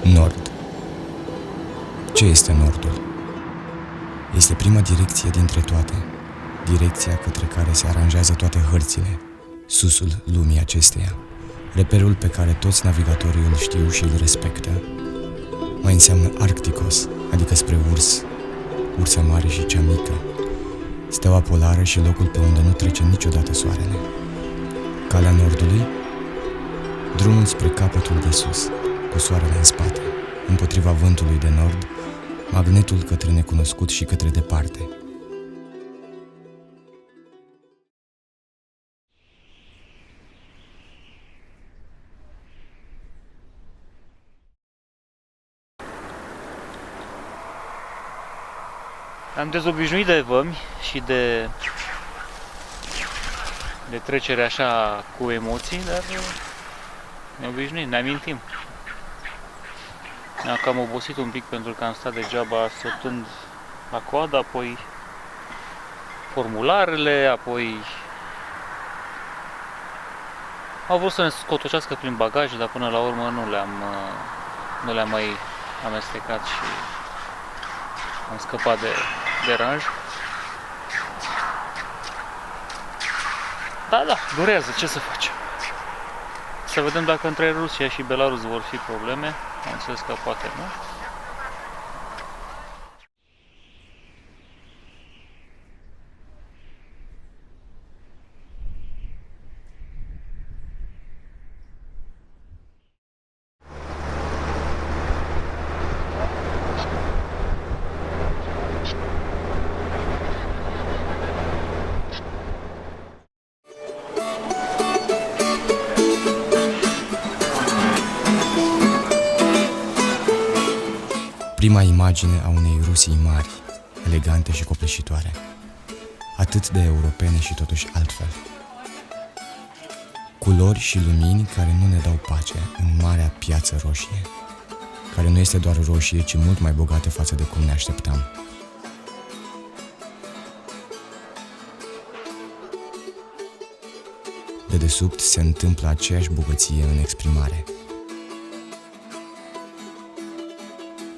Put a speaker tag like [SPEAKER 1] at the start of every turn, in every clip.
[SPEAKER 1] Nord. Ce este Nordul? Este prima direcție dintre toate, direcția către care se aranjează toate hărțile, susul lumii acesteia, reperul pe care toți navigatorii îl știu și îl respectă. Mai înseamnă Arcticos, adică spre urs, ursa mare și cea mică, steaua polară și locul pe unde nu trece niciodată soarele. Calea Nordului, drumul spre capătul de sus, cu soarele în spate, împotriva vântului de nord, magnetul către necunoscut și către departe.
[SPEAKER 2] Am dezobișnuit de vămi și de trecere așa cu emoții, dar ne obișnuim, ne amintim. Am cam obosit un pic pentru că am stat degeaba așteptând la coadă, apoi formularele, apoi au vrut să ne scotocească prin bagaje, dar până la urmă nu le-am mai amestecat și am scăpat de deranj. Da, durează, ce să facem? Să vedem dacă între Rusia și Belarus vor fi probleme. Am înțeles că poate nu.
[SPEAKER 1] Prima imagine a unei Rusii mari, elegante și copleșitoare, atât de europene și totuși altfel. Culori și lumini care nu ne dau pace în marea piață roșie, care nu este doar roșie, ci mult mai bogată față de cum ne așteptam. Dedesubt se întâmplă aceeași bogăție în exprimare,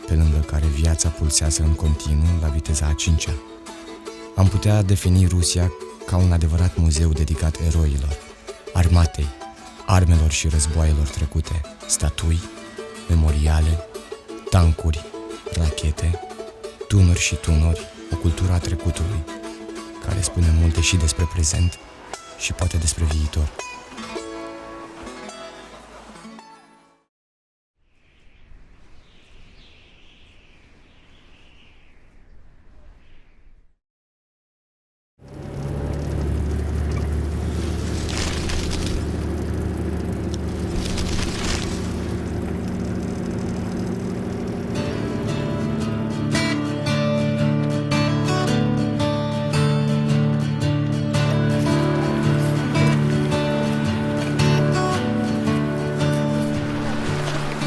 [SPEAKER 1] pe lângă care viața pulsează în continuu la viteza a 5-a. Am putea defini Rusia ca un adevărat muzeu dedicat eroilor, armatei, armelor și războaielor trecute, statui, memoriale, tancuri, rachete, tunuri și tunuri, o cultură a trecutului, care spune multe și despre prezent și poate despre viitor.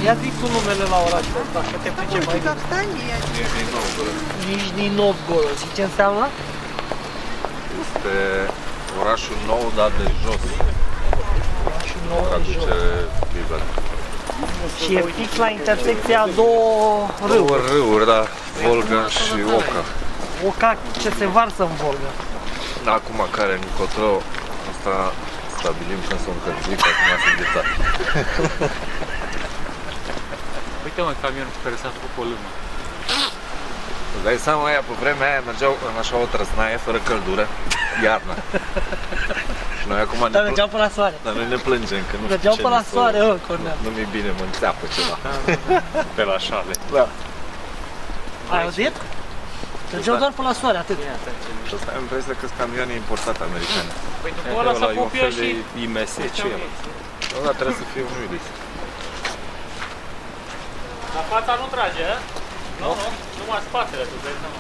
[SPEAKER 3] Ia zi tu numele la orașul ăsta, că te pricep mai bine. Nijni Novgorod. Și ce înseamnă?
[SPEAKER 4] Este orașul nou, dar de jos.
[SPEAKER 3] Orașul nou de jos.
[SPEAKER 4] Traducere liberă.
[SPEAKER 3] Și e fix la intersecția a două râuri.
[SPEAKER 4] Două râuri, da, Volga și Oca.
[SPEAKER 3] Oca ce se varsă în Volga.
[SPEAKER 4] Acum care încotro, asta stabilim când s-o încălzit, că acum s-a înghețat.
[SPEAKER 2] Uite mă, camionul cu care s-a făcut o lână.
[SPEAKER 4] Îți dai seama, aia pe vremea aia mergeau în așa o trăsnaie, fără căldură, iarna. Și noi acum
[SPEAKER 3] Dar mergeau până la soare.
[SPEAKER 4] Dar noi ne plângem că nu știu
[SPEAKER 3] Mergeau
[SPEAKER 4] ce
[SPEAKER 3] până la soare, Cornel.
[SPEAKER 4] Nu-mi bine, mă înțeapă ceva.
[SPEAKER 2] Pe la șale.
[SPEAKER 4] Da.
[SPEAKER 3] Ai auzit? Mergeau doar până la soare, atât.
[SPEAKER 4] Și asta am impresia că sunt camioane importate americane.
[SPEAKER 2] Păi după ăla s-a copiat și...
[SPEAKER 4] IMS, ce e? Ăla trebuie să fie un Ulis.
[SPEAKER 2] La fața nu trage, a? Nu, numai spatele, tu dai seama.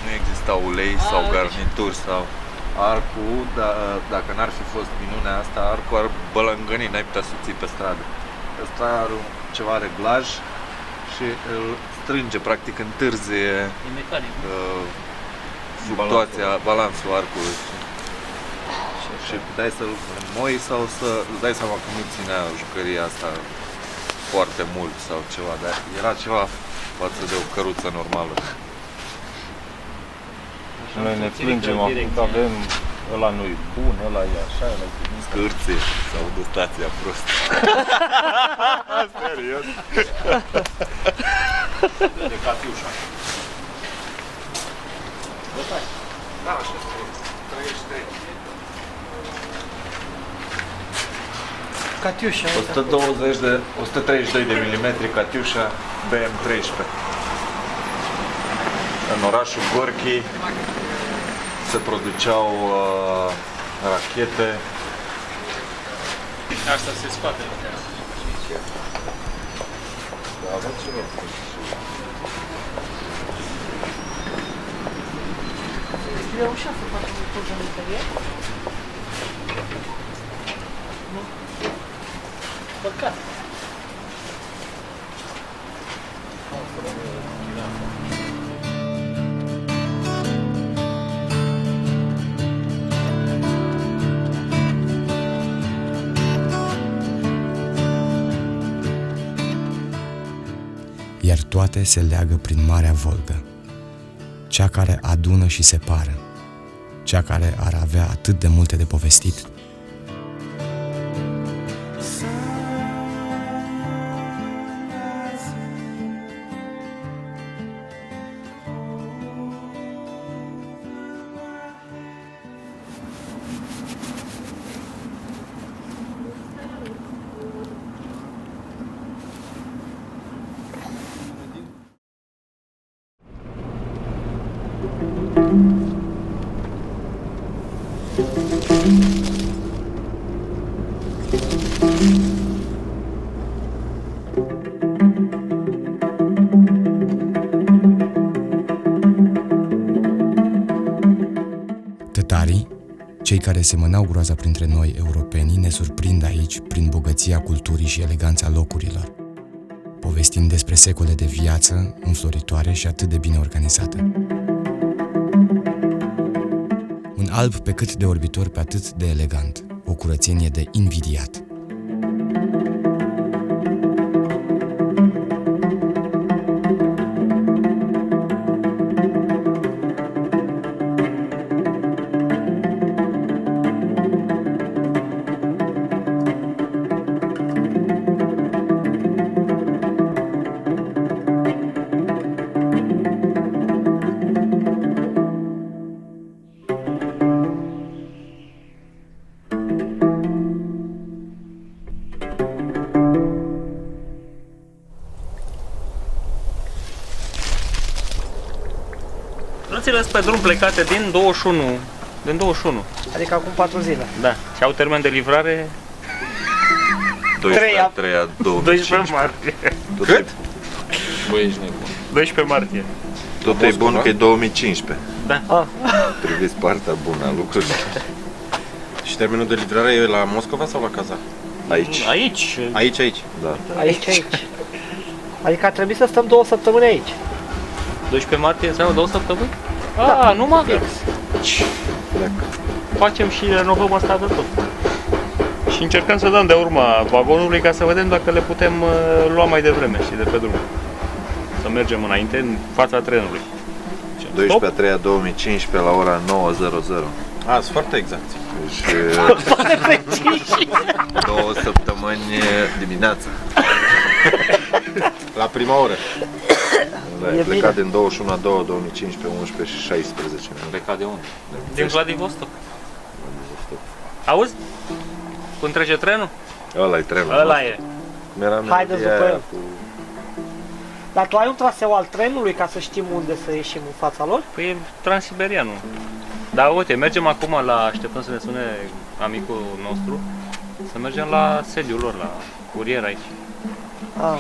[SPEAKER 4] Nu exista ulei sau garnituri sau arcul, dacă n-ar fi fost minunea asta, arcul ar bălângăni, n-ai putea să ții pe stradă. Ăsta are ceva reglaj și îl strânge, practic întârzie fluctuația, balansul arcului. Și puteai să-l moi sau să îți dai seama că nu ținea jucăria asta foarte mult sau ceva, dar era ceva față de o căruță normală.
[SPEAKER 5] Noi ne plângem acum că avem, ăla nu-i bun, ăla e așa, ăla e bun.
[SPEAKER 4] Scârție sau de stația prostă. Serios?
[SPEAKER 5] De Catiușa.
[SPEAKER 4] Da, așa, 33.
[SPEAKER 3] Catiușa, uite.
[SPEAKER 4] 132 de milimetri Catiușa BM13. În orașul Gorki se produceau rachete.
[SPEAKER 2] Asta se scoate.
[SPEAKER 3] Deschide ușa să facem un tur în interior? Nu? Păcat.
[SPEAKER 1] Iar toate se leagă prin Marea Volgă, cea care adună și separă, cea care ar avea atât de multe de povestit. Tătarii, cei care semănau groaza printre noi, europenii, ne surprind aici prin bogăția culturii și eleganța locurilor, povestind despre secole de viață înfloritoare și atât de bine organizată. Un alb pe cât de orbitor, pe atât de elegant, o curățenie de invidiat.
[SPEAKER 2] Plățile sunt pe drum plecate din 21. Din 21.
[SPEAKER 3] Adică acum 4 zile.
[SPEAKER 2] Da. Și au termen de livrare
[SPEAKER 4] 12
[SPEAKER 2] martie.
[SPEAKER 4] Cât?
[SPEAKER 5] Băi, ești nebun.
[SPEAKER 2] 12 martie.
[SPEAKER 4] Tot e bun că e 2015.
[SPEAKER 2] Da.
[SPEAKER 3] Ah.
[SPEAKER 4] Priviți partea bună a lucrurilor.
[SPEAKER 5] Și termenul de livrare e la Moscova sau la Kazan?
[SPEAKER 4] Aici.
[SPEAKER 2] Aici.
[SPEAKER 5] Aici.
[SPEAKER 4] Da.
[SPEAKER 3] Aici. Adică ar trebui să stăm 2 săptămâni aici.
[SPEAKER 2] 12 martie înseamnă 2 săptămâni?
[SPEAKER 3] Da.
[SPEAKER 2] Ah, numai că
[SPEAKER 3] Fix.
[SPEAKER 2] facem și renovăm asta de tot. Și încercăm să dăm de urma vagonului ca să vedem dacă le putem lua mai devreme și de pe drum. Să mergem înainte, în fața trenului.
[SPEAKER 4] 12/3/2015 la ora 9:00.
[SPEAKER 5] A, sunt foarte exact.
[SPEAKER 4] Deci 2 săptămâni dimineața.
[SPEAKER 5] La prima oră.
[SPEAKER 4] Da, e plecat din 21/2/2015, 11 și 16 minute.
[SPEAKER 5] Plecat de unde?
[SPEAKER 2] Din Vladivostok. Auzi? Cum trece trenul?
[SPEAKER 4] Ăla-i trenul.
[SPEAKER 2] Ăla e.
[SPEAKER 4] Cum era
[SPEAKER 3] Haideți
[SPEAKER 4] melodia
[SPEAKER 3] după
[SPEAKER 4] aia
[SPEAKER 3] el.
[SPEAKER 4] cu...
[SPEAKER 3] Dar tu ai un traseu al trenului ca să știm unde să ieșim în fața lor?
[SPEAKER 2] Păi e Transiberianul. Dar uite, mergem acum la, așteptăm să ne sune amicul nostru, să mergem la sediul lor, la curier aici.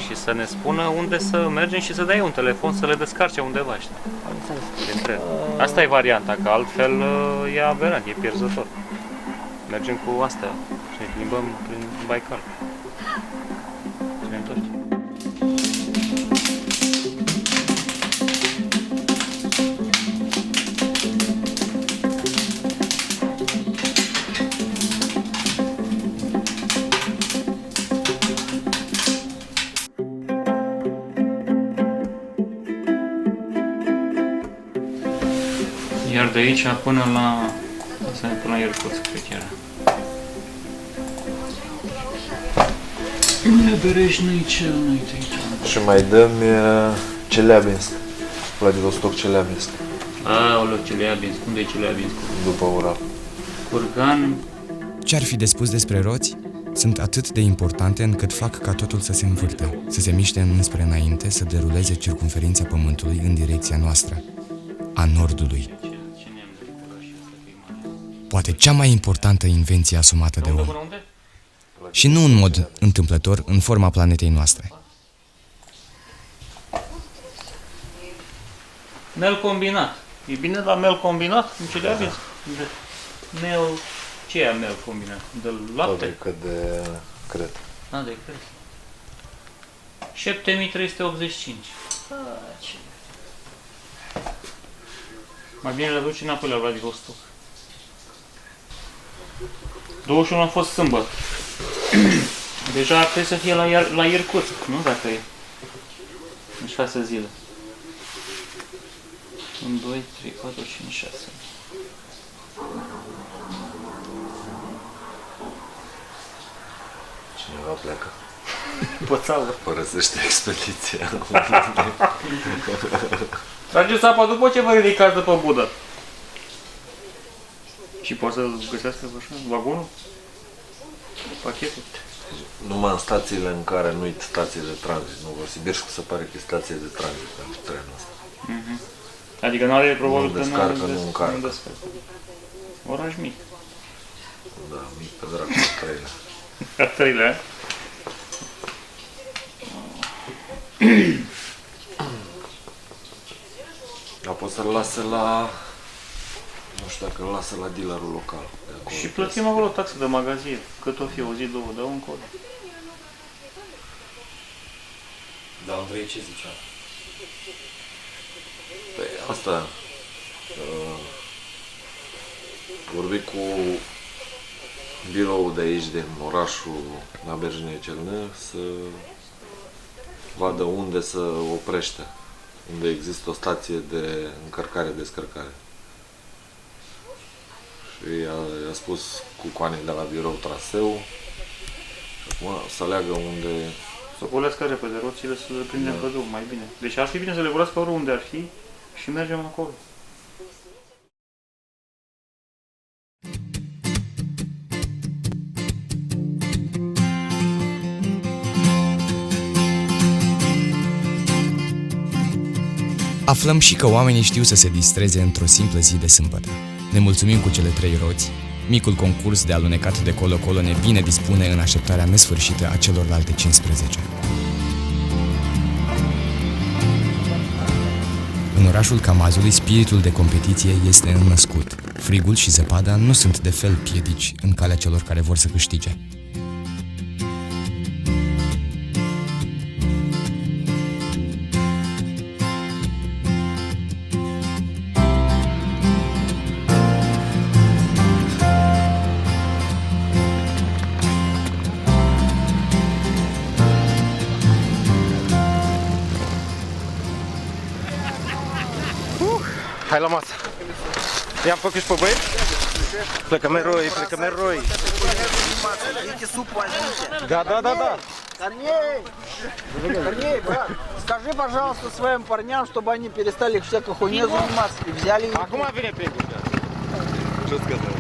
[SPEAKER 2] Și să ne spună unde să mergem și să dai un telefon să le descarce undeva, știi?
[SPEAKER 3] Am înțeles.
[SPEAKER 2] Din tren. Asta e varianta, că altfel e aberant, e pierzător. Mergem cu astea și ne plimbăm prin Baikal. Și ne întoarcem. de aici până la... Să ne până la Irkutsk, cred că era.
[SPEAKER 3] Бережний Челный aici.
[SPEAKER 4] Și mai dăm Celeabinsk. Vladivostok, Celeabinsk.
[SPEAKER 2] Aoleu, Celeabinsk. Unde e Celeabinsk?
[SPEAKER 4] După Ural.
[SPEAKER 2] Kurgan.
[SPEAKER 1] Ce ar fi de spus despre roți? Sunt atât de importante încât fac ca totul să se învârtă, să se miște înspre înainte, să deruleze circumferința Pământului în direcția noastră, a Nordului. Poate cea mai importantă invenție asumată de om. Și nu în mod întâmplător în forma planetei noastre.
[SPEAKER 2] Mel combinat. E bine la mel combinat? În Celeabinsk? Mel... Ce e mel combinat? De lapte?
[SPEAKER 4] Fabrică de cred.
[SPEAKER 2] De cred. 7385. Mai bine le duci înapoi la Vladivostok. 21 a fost sâmbătă. Deja ar trebui să fie la Irkutsk, nu? Dacă e. În 6 zile. 1, 2, 3, 4, 5, 6.
[SPEAKER 4] Cineva pleacă.
[SPEAKER 2] Pățală.
[SPEAKER 4] Părăsește expediția.
[SPEAKER 2] Trageți apa după ce vă ridicați după Buda. Și poate să găsească așa, vagonul? Pachetul?
[SPEAKER 4] Numai în stațiile în care nu-i stație de tranzit. Novosibirsk se pare că e stație de tranzit pentru trenul ăsta.
[SPEAKER 2] Adică nu are probabil
[SPEAKER 4] Nu descarcă, nu încarcă.
[SPEAKER 2] Oraș mic.
[SPEAKER 4] Da, mic pe dracu, treile.
[SPEAKER 2] A treilea.
[SPEAKER 4] Apoi să-l lase la... Nu știu dacă îl lasă la dealerul local.
[SPEAKER 2] Și plătim acolo taxe de magazin. Cât o fi, o zi, două, dau încolo.
[SPEAKER 1] Dar Andrei ce zicea?
[SPEAKER 4] Păi asta... vorbi cu biroul de aici, din orașul Naberjnei Chelnă, să vadă unde să oprește. Unde există o stație de încărcare-descărcare. Și i-a spus cucoanii de la birou traseu și acum să aleagă unde...
[SPEAKER 2] Să golească repede roțile, să le prindem pe drum, mai bine. Deci ar fi bine să le golească oriunde ar fi și mergem acolo.
[SPEAKER 1] Aflăm și că oamenii știu să se distreze într-o simplă zi de sâmbătă. Ne mulțumim cu cele 3 roți. Micul concurs de alunecat de colo-colo ne bine dispune în așteptarea nesfârșită a celorlalte 15. În orașul Camazului, spiritul de competiție este înnăscut. Frigul și zăpada nu sunt de fel piedici în calea celor care vor să câștige.
[SPEAKER 5] Hai la masă. I-am făcut și pe băieți? Plecăm eroi, plecăm eroi. Da.
[SPEAKER 3] Корней, брат, скажи, пожалуйста, своим парням, чтобы они перестали всякой хуйней заниматься и взяли...
[SPEAKER 5] Acum vine prietenul.
[SPEAKER 4] Ce сказал?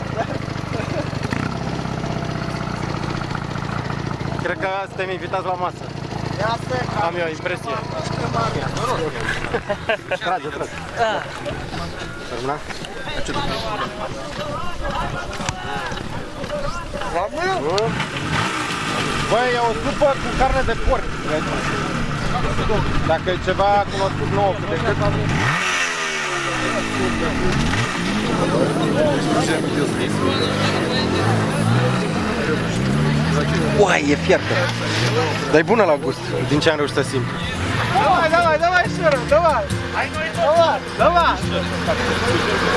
[SPEAKER 5] Cred că suntem invitați la masă. Am eu impresie. Trage. Termina? Băi, e o supă cu carne de porc. Dacă e ceva cunoscut nou de cât... Uai, e fiartă. Dar e bună la gust, din ce am reușit să simt.
[SPEAKER 3] Давай, Шура, давай!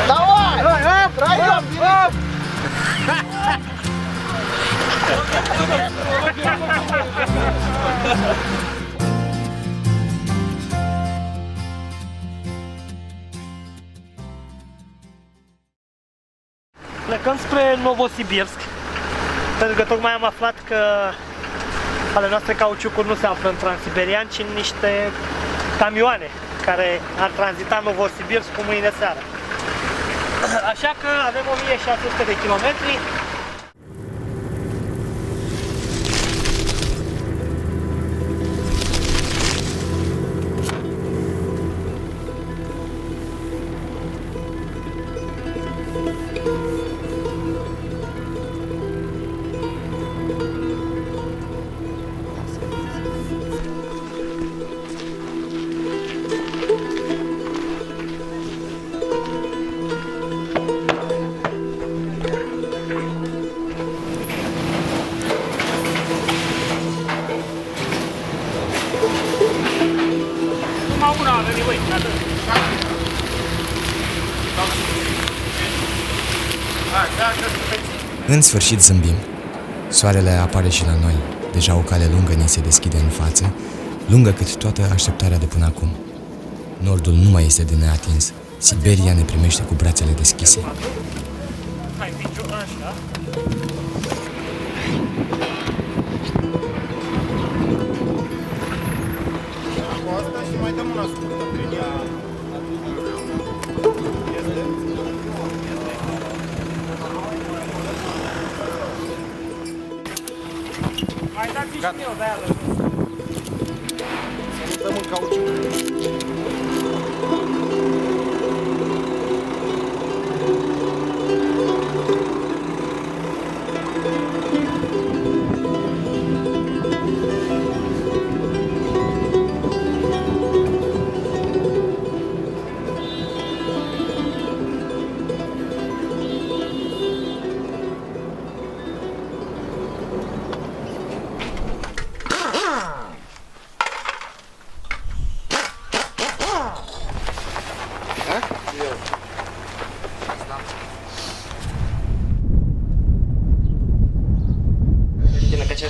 [SPEAKER 3] Давай, пройдем, plecăm spre Novosibirsk, pentru că tocmai am aflat că ale noastre cauciucuri nu se află în Transiberian, ci în niște camioane care ar tranzita Novosibirsk cu mâine seară. Așa că avem 1600 de kilometri.
[SPEAKER 1] În sfârșit zâmbim. Soarele apare și la noi. Deja o cale lungă ni se deschide în față, lungă cât toată așteptarea de până acum. Nordul nu mai este de neatins. Siberia ne primește cu brațele deschise.
[SPEAKER 3] Hai, piciu, așa.
[SPEAKER 5] Cu asta și mai dăm una scurtă prin ea.
[SPEAKER 3] Mai dați și eu, de-aia
[SPEAKER 5] Dăm în cauciuc.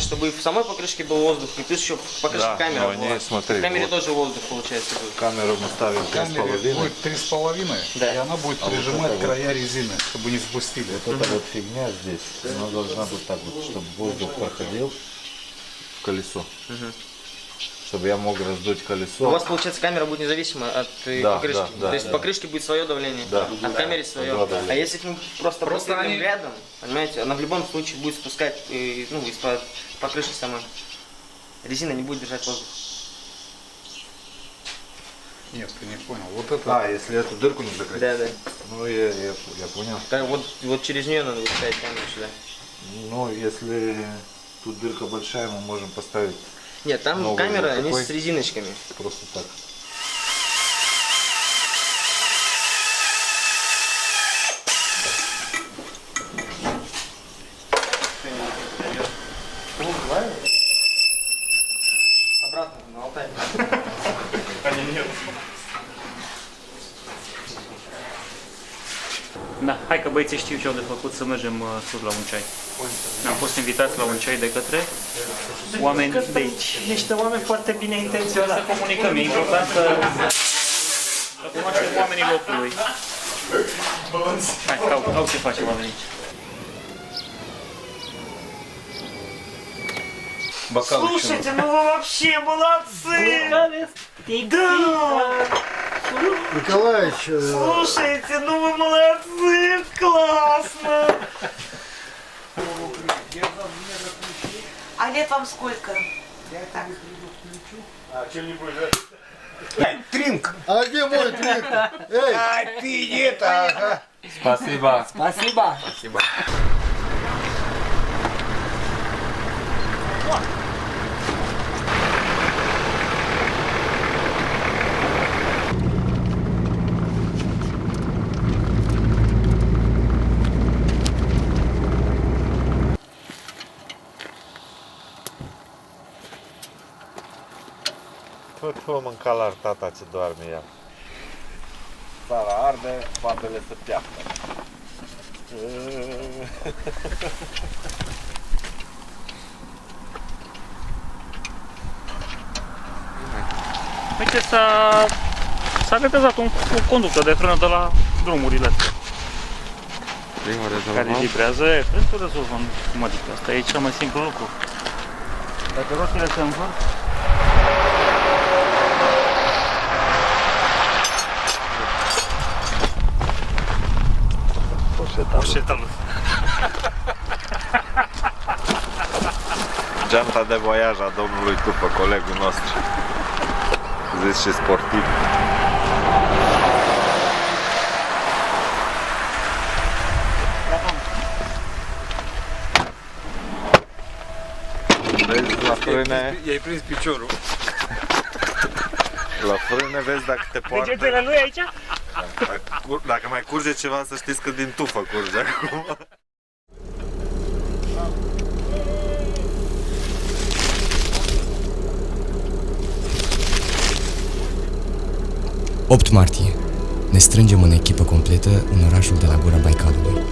[SPEAKER 6] Чтобы в самой покрышке был воздух, и плюс еще покрышка
[SPEAKER 4] Да,
[SPEAKER 6] камеры
[SPEAKER 4] но
[SPEAKER 6] была.
[SPEAKER 4] не, смотри,
[SPEAKER 6] В камере
[SPEAKER 4] вот.
[SPEAKER 6] тоже воздух получается будет.
[SPEAKER 4] Камеру мы ставим 3,5.
[SPEAKER 7] Будет 3,5,
[SPEAKER 6] Да.
[SPEAKER 7] и она будет прижимать края резины, чтобы не спустили.
[SPEAKER 4] Вот эта вот фигня здесь, она должна быть так вот, чтобы воздух проходил в колесо. Чтобы я мог раздуть колесо.
[SPEAKER 6] У вас, получается, камера будет независима от
[SPEAKER 4] Да,
[SPEAKER 6] покрышки.
[SPEAKER 4] да,
[SPEAKER 6] То есть в покрышке будет свое давление,
[SPEAKER 4] Да.
[SPEAKER 6] а в камере свое.
[SPEAKER 4] Да, да, да.
[SPEAKER 6] А если мы просто поставим рядом, понимаете, она в любом случае будет спускать ну, из-под покрышки самой. Резина не будет держать воздух.
[SPEAKER 7] Нет, ты не понял. Вот это
[SPEAKER 4] А, если эту дырку не закрыть?
[SPEAKER 6] Да, да.
[SPEAKER 4] Ну, я понял.
[SPEAKER 6] Вот через нее надо будет ставить камеру сюда.
[SPEAKER 4] Ну, если тут дырка большая, мы можем поставить
[SPEAKER 6] Нет, там
[SPEAKER 4] Новый
[SPEAKER 6] камера,
[SPEAKER 4] вот
[SPEAKER 6] они
[SPEAKER 4] такой.
[SPEAKER 6] с резиночками.
[SPEAKER 4] просто так.
[SPEAKER 6] Обратно, на Алтай.
[SPEAKER 2] Da, hai că băieții știu ce au de făcut, să mergem sus la un ceai. Am fost invitați la un ceai de către oameni de aici.
[SPEAKER 3] Niște oameni foarte bine
[SPEAKER 2] Să
[SPEAKER 3] intenționați.
[SPEAKER 2] comunicăm, e important să cunoaștem oamenii locului. Hai, au ce face oamenii aici.
[SPEAKER 3] Слушайте, ну вы вообще молодцы! Да!
[SPEAKER 7] Николаевич,
[SPEAKER 3] Слушайте, ну вы молодцы! Классно!
[SPEAKER 8] А лет вам сколько?
[SPEAKER 7] тринк! А где мой тринк? Эй! А ты это, ага!
[SPEAKER 4] Спасибо.
[SPEAKER 3] Спасибо!
[SPEAKER 4] Спасибо. Tot o mânca la tata ce doarme ea. Țara arde, faptele se piaptă.
[SPEAKER 2] Uite, s-a retezat o conductă de frână de la drumurile astea.
[SPEAKER 5] Prima rezolvăm.
[SPEAKER 2] care vibrează, trebuie să o rezolvăm. Cum adică? Asta e cel mai simplu lucru. Dacă roțile se învârt,
[SPEAKER 3] Poșetalul.
[SPEAKER 4] Geanta de voiaj a domnului Tupă, colegul nostru. Zis și sportiv. Vezi la frâne,
[SPEAKER 5] I-ai prins piciorul.
[SPEAKER 4] la frâne vezi dacă te poartă.
[SPEAKER 3] Degetele lui aici?
[SPEAKER 4] Dacă mai curge ceva, să știți că din tufă curge acum.
[SPEAKER 1] 8 martie. Ne strângem în echipă completă în orașul de la Gura Baicalului.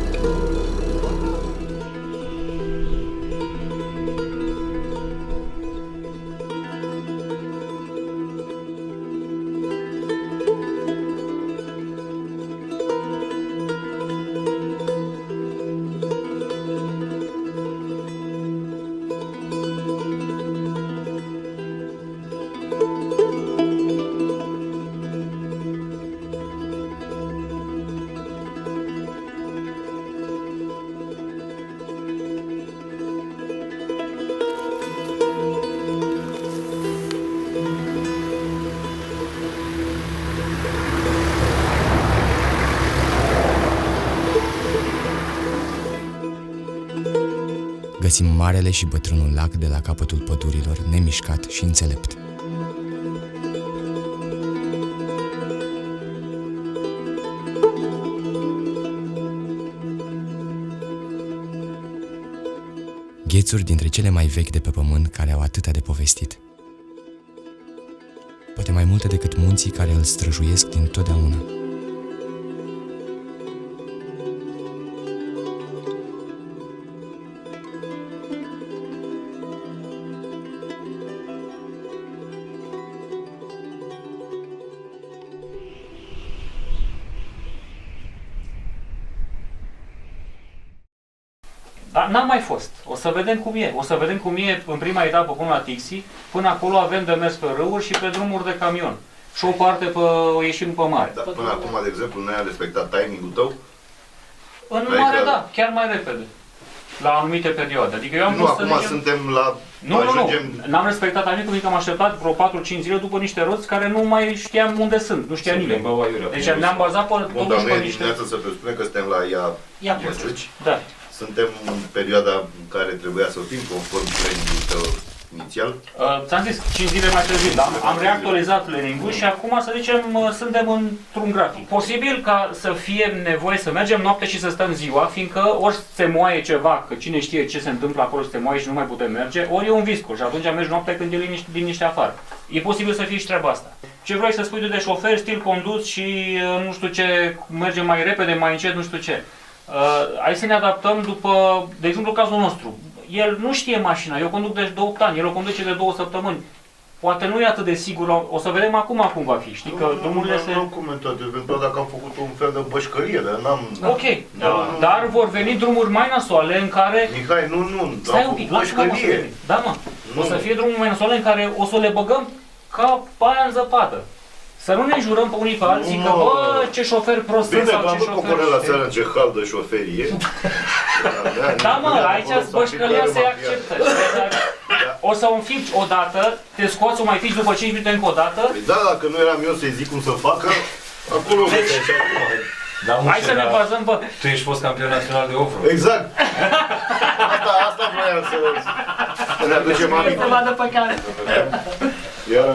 [SPEAKER 1] Găsim marele și bătrânul lac de la capătul pădurilor, nemișcat și înțelept. Ghețuri dintre cele mai vechi de pe pământ care au atâtea de povestit. Poate mai multe decât munții care îl străjuiesc din totdeauna.
[SPEAKER 2] Dar n-am mai fost. O să vedem cum e. O să vedem cum e în prima etapă până la Tixi. Până acolo avem de mers pe râuri și pe drumuri de camion. Și o parte o ieșim pe mare.
[SPEAKER 7] Dar până acum, de exemplu, nu ai respectat timing-ul tău?
[SPEAKER 2] În
[SPEAKER 7] Adică-
[SPEAKER 2] mare, da, chiar mai repede. La anumite perioade. Adică eu am
[SPEAKER 7] Nu,
[SPEAKER 2] fost
[SPEAKER 7] acum
[SPEAKER 2] să zicem...
[SPEAKER 7] suntem la...
[SPEAKER 2] Nu, n-am respectat nimic, pentru că am așteptat vreo 4-5 zile după niște roți care nu mai știam unde sunt, nu știa nimeni. Deci ne-am bazat pe,
[SPEAKER 7] Bun, dar
[SPEAKER 2] totuși
[SPEAKER 7] nu
[SPEAKER 2] pe
[SPEAKER 7] e
[SPEAKER 2] niște...
[SPEAKER 7] dimineața să presupune că suntem la
[SPEAKER 2] Ia
[SPEAKER 7] Iatrăci.
[SPEAKER 2] Da.
[SPEAKER 7] Suntem în perioada în care trebuia să fim conform planning-ul tău inițial.
[SPEAKER 2] Ți-am zis, 5 zile mai târziu, dar am reactualizat planning-ul și acum, să zicem, suntem într-un grafic. Posibil ca să fie nevoie să mergem noapte și să stăm ziua, fiindcă ori se moaie ceva, că cine știe ce se întâmplă acolo, se moaie și nu mai putem merge, ori e un visco și atunci mergi noaptea când e liniște afară. E posibil să fie și treaba asta. Ce vrei să spui tu de șofer, stil condus și nu știu ce, mergem mai repede, mai încet, nu știu ce. Hai să ne adaptăm după, de exemplu, cazul nostru. El nu știe mașina, eu conduc de 8 ani, el o conduce de 2 săptămâni. Poate nu e atât de sigur, o să vedem acum cum va fi, știi, că drumurile se...
[SPEAKER 7] Nu am comentat, eventual dacă am făcut un fel de bășcărie, dar n-am...
[SPEAKER 2] Ok, dar vor veni drumuri mai nasoale în care...
[SPEAKER 7] Mihai, nu,
[SPEAKER 2] Stai
[SPEAKER 7] am
[SPEAKER 2] un pic,
[SPEAKER 7] făcut
[SPEAKER 2] lasă-mă,
[SPEAKER 7] bășcărie.
[SPEAKER 2] Da, mă, o să fie drumuri mai nasoale în care o să le băgăm ca aia în zăpadă. Să nu ne jurăm pe unii pe alții că, bă, ce șofer prost
[SPEAKER 7] Bine,
[SPEAKER 2] sau
[SPEAKER 7] că am
[SPEAKER 2] ce
[SPEAKER 7] văzut
[SPEAKER 2] șofer...
[SPEAKER 7] la seara în ce hal de șoferie.
[SPEAKER 2] Da, mă, aici bășcălia se acceptă. O să înfici odată, te scoți, o mai fici după 5 minute încă o dată.
[SPEAKER 7] Păi da, dacă nu eram eu să-i zic cum să facă, acolo deci, și acum.
[SPEAKER 2] Hai să ne bazăm pe...
[SPEAKER 5] Tu ești fost campion național de off-road.
[SPEAKER 7] Exact. Asta vroiam să ne aducem aminte.
[SPEAKER 3] Să vadă pe care.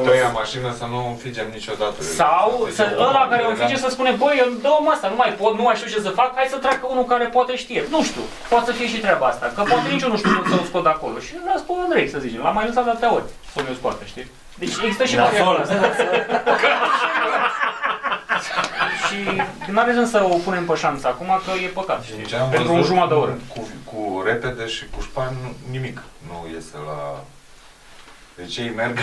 [SPEAKER 5] Tăia mașină să nu înfigem niciodată.
[SPEAKER 2] Sau ăla care o înfige să spune, băi, eu dă-mă asta, nu mai pot, nu mai știu ce să fac, hai să treacă unul care poate știe. Nu știu, poate să fie și treaba asta, că poate nici eu nu știu cum să-l scot de acolo. Și las pe Andrei, să zicem, l-am mai lăsat de atâtea ori să mi-o scoate, știi? Deci există și varianta asta. Și n-are sens să o punem pe șanță acum, că e păcat, știi? Pentru un jumătate de oră.
[SPEAKER 5] Cu repede și cu șpan nimic nu iese la... Deci ei merg,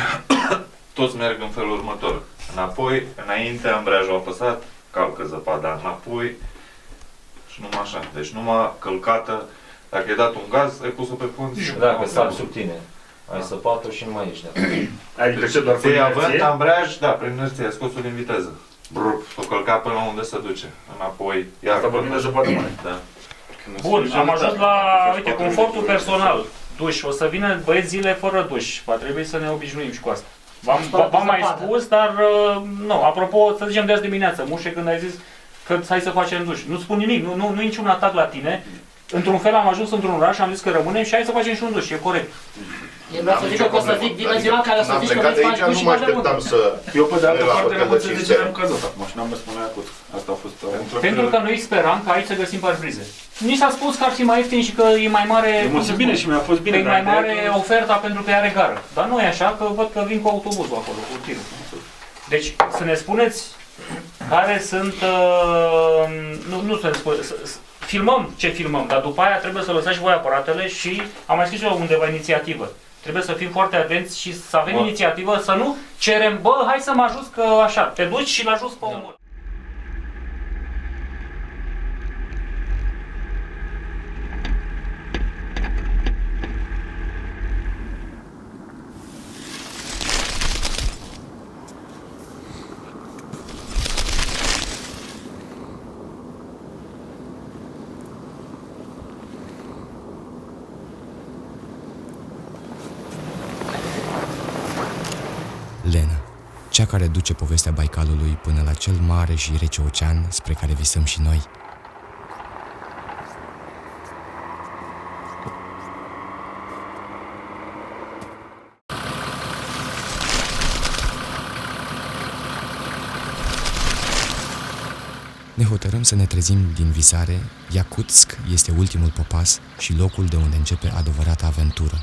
[SPEAKER 4] Toți merg în felul următor. Înapoi, înainte, ambreiajul apăsat, calcă zăpada înapoi Și numai așa. Deci numai călcată, dacă e dat un gaz, ai pus-o pe fund și...
[SPEAKER 5] Dacă sar sub tine, ai săpat-o și nu mai ești de acolo.
[SPEAKER 3] Adică ce, doar
[SPEAKER 4] Ți-ai având ambreiaj, da, prin inerție, ai scos-o din viteză. Brr, o călcat până unde se duce. Înapoi, iar...
[SPEAKER 3] Asta vorbim de zăpadă mare.
[SPEAKER 4] Da.
[SPEAKER 2] Bun, am ajuns la, uite, confortul personal. Duș, o să vină băieți zile fără duș. Va trebui să ne obișnuim și cu asta. V-am mai spus, dar nu. Apropo, să zicem de azi dimineață, Mușe, când ai zis că hai să facem duș. Nu spun nimic, nu e niciun atac la tine. Într-un fel am ajuns într-un oraș, am zis că rămânem și hai să facem și un duș, e corect.
[SPEAKER 8] Eu vreau să zic că o să zic, vină ziua care o să zici că veți face duș și
[SPEAKER 7] nu mă
[SPEAKER 8] mai de
[SPEAKER 7] așteptam
[SPEAKER 8] mult.
[SPEAKER 7] să...
[SPEAKER 3] Eu pe de altă parte
[SPEAKER 7] Relativ
[SPEAKER 3] am înțeles de ce
[SPEAKER 7] sincер.
[SPEAKER 3] ne-am căzut acum și n-am mers până la acut. Asta a fost...
[SPEAKER 2] Pentru că noi speram că aici să găsim parbrize. Ni s-a spus că ar fi mai ieftin și că e mai mare...
[SPEAKER 3] E mult bine și mi-a fost bine.
[SPEAKER 2] E mai
[SPEAKER 3] dar
[SPEAKER 2] mare
[SPEAKER 3] ideea că-
[SPEAKER 2] oferta pentru că are gară. Dar nu e așa, că văd că vin cu autobuzul acolo, cu tirul. Deci, să ne spuneți care sunt... nu să ne spuneți... Filmăm ce filmăm, dar după aia trebuie să lăsați și voi aparatele și am mai scris eu undeva inițiativă. Trebuie să fim foarte atenți și să avem inițiativă, să nu cerem, bă, hai să mă ajut că așa, te duci și-l ajuți pe omul.
[SPEAKER 1] Lena, cea care duce povestea Baicalului până la cel mare și rece ocean spre care visăm și noi. Ne hotărâm să ne trezim din visare. Iacutsk este ultimul popas și locul de unde începe adevărata aventură.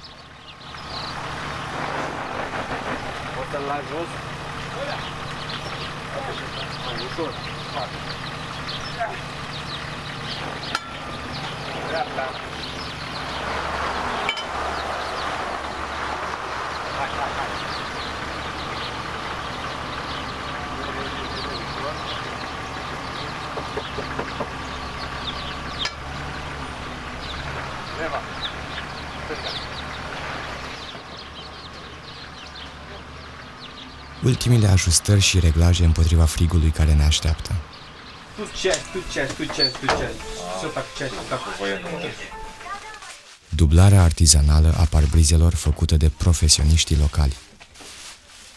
[SPEAKER 1] Ultimile ajustări și reglaje împotriva frigului care ne așteaptă. Dublarea artizanală a parbrizelor făcută de profesioniștii locali.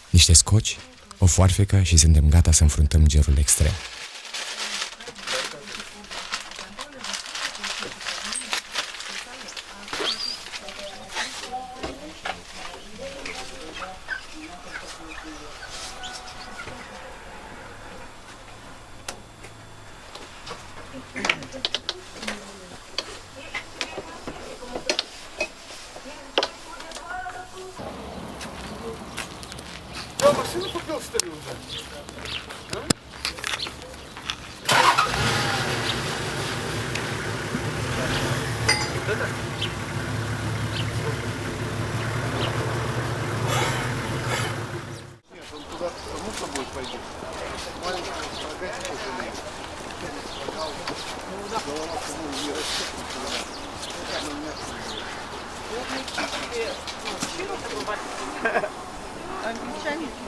[SPEAKER 1] Niște scoci, o foarfecă și suntem gata să înfruntăm gerul extrem.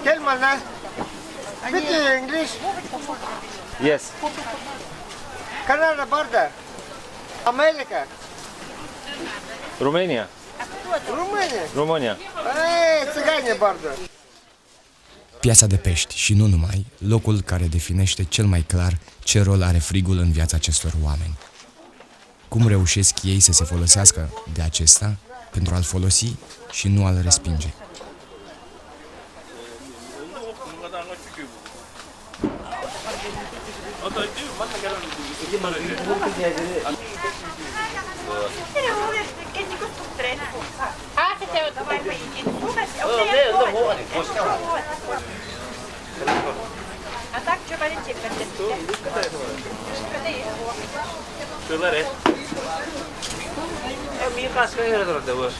[SPEAKER 3] Kelman, da? Bitte English.
[SPEAKER 5] Yes.
[SPEAKER 3] Canada border. America.
[SPEAKER 5] România.
[SPEAKER 3] România. Ei, țigane border.
[SPEAKER 1] Piața de pești și nu numai, locul care definește cel mai clar ce rol are frigul în viața acestor oameni. Cum reușesc ei să se folosească de acesta pentru a-l folosi și nu a-l respinge.
[SPEAKER 9] А так, что полетим?
[SPEAKER 5] Mie cască era de văr.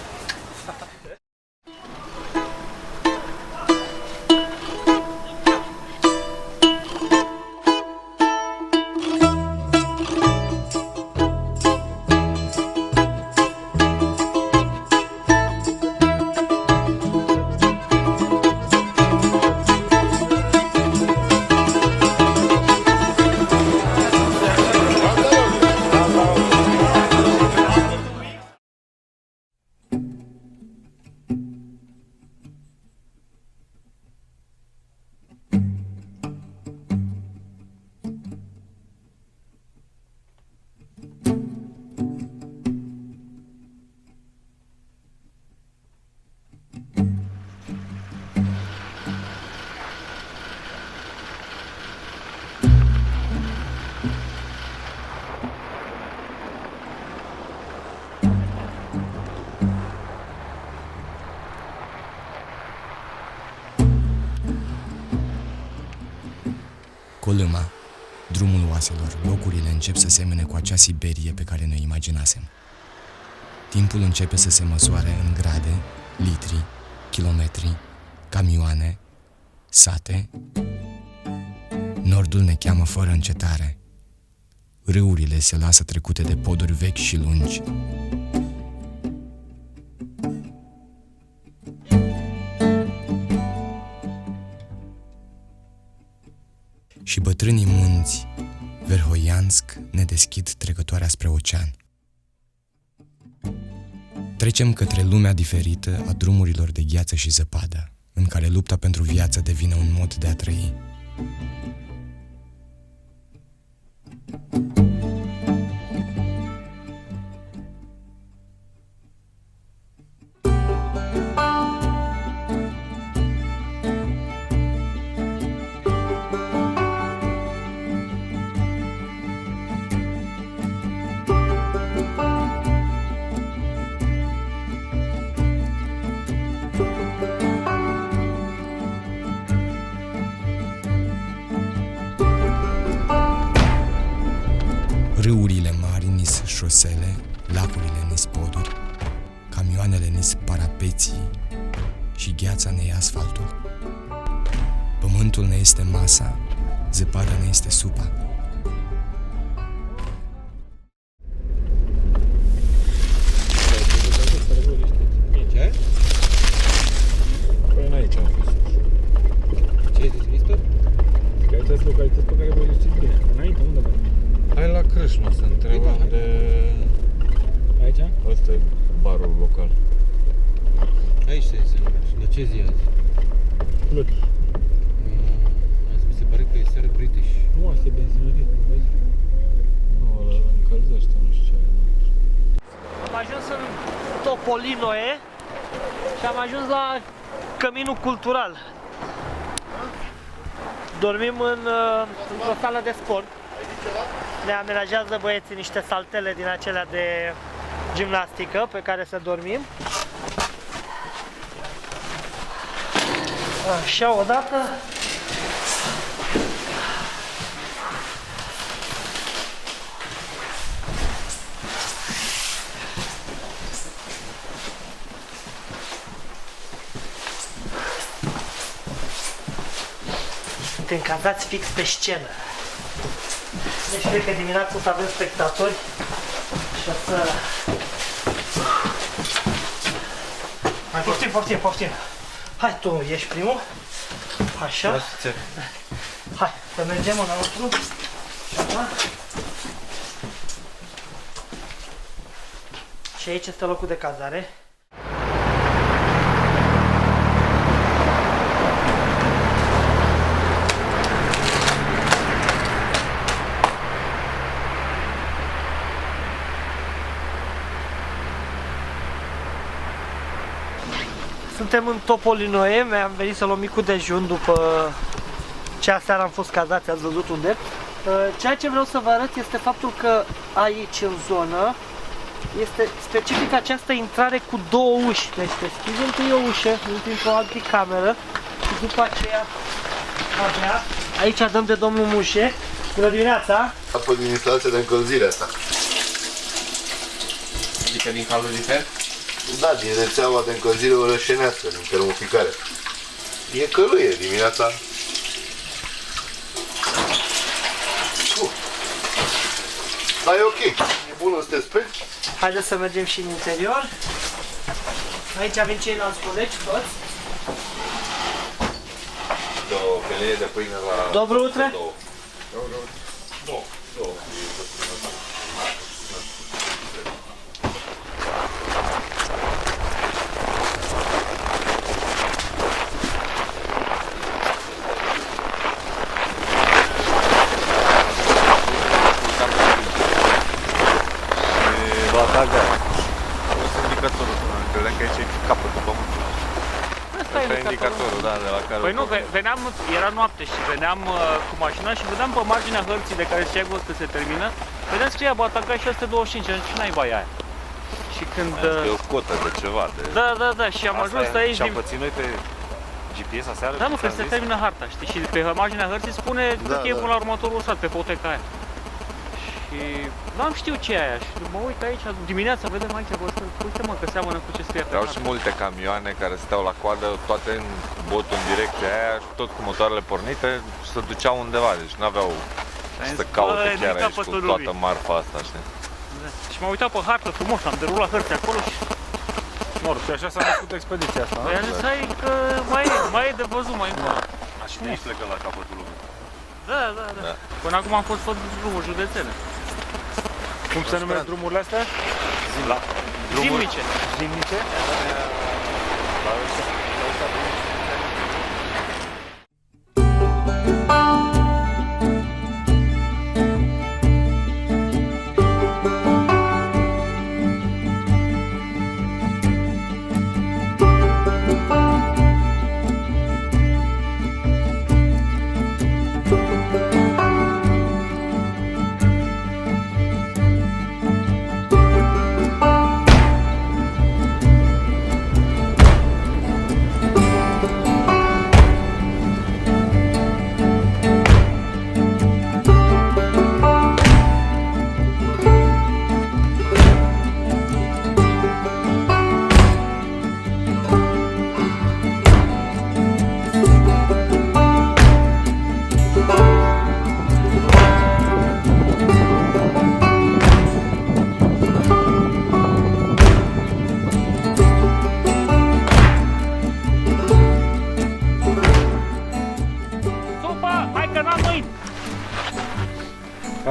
[SPEAKER 1] Colâma, drumul oaselor, locurile încep să semene cu acea Siberie pe care ne imaginasem. Timpul începe să se măsoare în grade, litri, kilometri, camioane, sate. Nordul ne cheamă fără încetare. Râurile se lasă trecute de poduri vechi și lungi. Și bătrânii munți, Verhoiansk, ne deschid trecătoarea spre ocean. Trecem către lumea diferită a drumurilor de gheață și zăpadă, în care lupta pentru viață devine un mod de a trăi. Râurile mari nis șosele, lacurile nis poduri, camioanele nis parapeții și gheața ne ia asfaltul. Pământul ne este masa, zăpada ne este supa.
[SPEAKER 4] Păi aici am fost.
[SPEAKER 5] Ce ai zis, mister?
[SPEAKER 10] Că aici sunt localități pe care voi le știți bine. Înainte, unde vă?
[SPEAKER 4] Hai la Crâșma să întrebăm de...
[SPEAKER 10] Aici?
[SPEAKER 4] Ăsta e barul local.
[SPEAKER 5] Aici se numește. La ce zi azi?
[SPEAKER 10] Plăt.
[SPEAKER 5] Azi mi se pare că e seară British.
[SPEAKER 10] Nu, asta e benzinărit, nu vezi?
[SPEAKER 4] Nu, ăla încălzește, nu știu ce are.
[SPEAKER 3] Am ajuns în Topolinoe și am ajuns la Căminul Cultural. Dormim într-o sală de sport. Ne amenajează băieții niște saltele din acelea de gimnastică pe care să dormim. Așa, odată. Suntem cazați fix pe scenă. Deci cred că dimineața o să avem spectatori și o să... Poftim. Hai, tu ești primul. Așa. Hai, să mergem înăuntru. Așa. Și aici este locul de cazare. Suntem în Topolinoe, am venit să luăm micul dejun după ce aseară am fost cazați, ați văzut unde. Ceea ce vreau să vă arăt este faptul că aici în zonă este specific această intrare cu două uși. Deci deschizi întâi o ușă, intri într-o altă cameră și după aceea abia aici dăm de domnul Mușe. Bună dimineața!
[SPEAKER 7] Apoi din instalația de încălzire asta.
[SPEAKER 5] Adică din calorifer?
[SPEAKER 7] Da, din rețeaua de încălzire orășenească, din termoficare. E căluie dimineața. Dar e ok, e bună să te speli.
[SPEAKER 3] Haideți să mergem și în interior. Aici avem ceilalți colegi, toți.
[SPEAKER 4] Două felie de pâine la...
[SPEAKER 3] Dobro utre?
[SPEAKER 4] Două. Credeam că aici e capătul pământului.
[SPEAKER 2] Asta e
[SPEAKER 4] indicatorul, da, de la care...
[SPEAKER 2] Păi nu, veneam, era noapte și veneam cu mașina și vedeam pe marginea hărții de care zicea că se termină, vedeam scria Batacaș 125, și n-ai bai aia. Și când...
[SPEAKER 4] E o cotă de ceva, de...
[SPEAKER 2] Da, și am ajuns aici...
[SPEAKER 4] Și am pățit noi pe...
[SPEAKER 2] GPS aseară?
[SPEAKER 11] Da, mă, că se termină harta, știi? Și pe marginea hărții spune cât e până la următorul sat, pe foteca aia. Și n-am știu ce e aia și mă uit aici, dimineața vedem aici, uite mă că seamănă cu ce scrie pe
[SPEAKER 4] Erau
[SPEAKER 11] hartă.
[SPEAKER 4] și multe camioane care stau la coadă, toate în botul în direcția aia, tot cu motoarele pornite și se duceau undeva, deci n-aveau să caute chiar aici cu toată marfa asta, știi?
[SPEAKER 11] Da. Și m-am uitat pe hartă frumos, am derulat hărți acolo și...
[SPEAKER 10] Mor, și așa s-a născut expediția asta,
[SPEAKER 11] Păi am zis, hai că mai e de văzut mai încolo.
[SPEAKER 2] Și de aici plecă la capătul lumii.
[SPEAKER 11] Da. Până acum am fost tot drumuri județene.
[SPEAKER 10] Cum se numesc drumurile astea?
[SPEAKER 11] Zimnice.
[SPEAKER 10] Zimnice?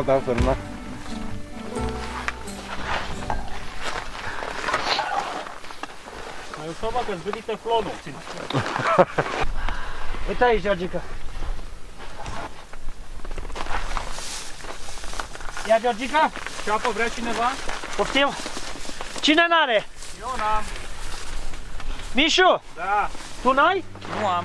[SPEAKER 10] Da, fermat.
[SPEAKER 11] Mai ușor, bă, că-ți vede teflonul.
[SPEAKER 3] Uite aici, Georgica. Ia, Georgica.
[SPEAKER 11] Ce apă vrea cineva?
[SPEAKER 3] Poftim? Cine n-are?
[SPEAKER 11] Eu n-am.
[SPEAKER 3] Mișu!
[SPEAKER 11] Da.
[SPEAKER 3] Tu n-ai?
[SPEAKER 11] Nu am.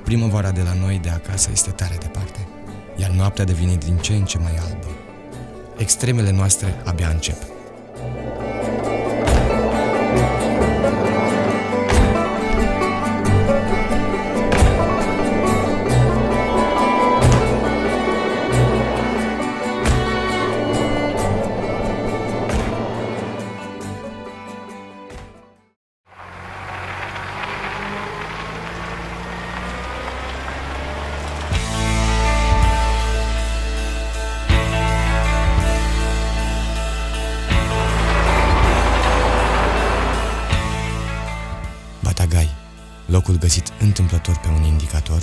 [SPEAKER 1] Primăvara de la noi de acasă este tare departe, iar noaptea devine din ce în ce mai albă. Extremele noastre abia încep. Batagai, locul găsit întâmplător pe un indicator,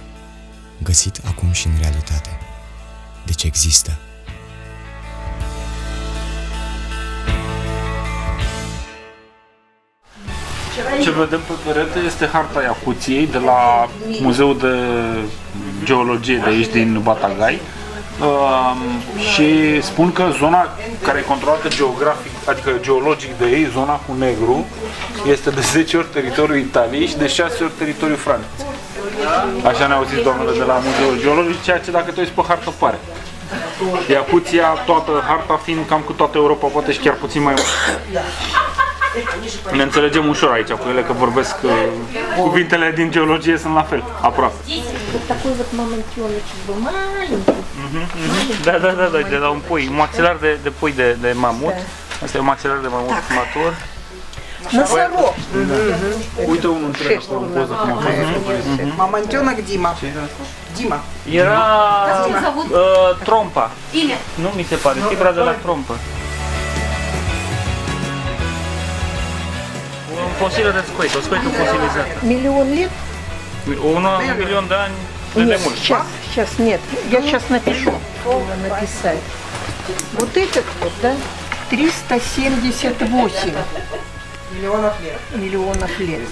[SPEAKER 1] găsit acum și în realitate. Deci există.
[SPEAKER 10] Ce vedem pe perete este harta Iacuției de la Muzeul de Geologie de aici din Batagai. Și spun că zona care e controlată geografic, adică geologic de ei, zona cu negru, este de 10 ori teritoriul Italiei și de 6 ori teritoriul Franței. Așa ne-au zis doamnele de la Muzeul Geologic, ceea ce dacă te uiți pe hartă pare. Iacuția, toată harta fiind cam cu toată Europa, poate și chiar puțin mai mult. Ne înțelegem ușor aici cu ele, că vorbesc, cuvintele din geologie sunt la fel, aproape.
[SPEAKER 11] Da, de la un pui, un maxilar de pui de mamut. Asta e un maxilar de mamut matur.
[SPEAKER 12] Носорог.
[SPEAKER 10] Uite unul întreg acolo în poză cum a fost.
[SPEAKER 12] Мамонтенок Дима. Дима.
[SPEAKER 11] Era trompa. Nu mi se pare, fibra de la trompă. Un fosil răscoit, o scoită fosilizată.
[SPEAKER 12] Миллион лет?
[SPEAKER 11] Un milion de ani de demult.
[SPEAKER 12] Сейчас нет. Я сейчас напишу. Написать. Вот этот вот, да? 378 миллионов лет.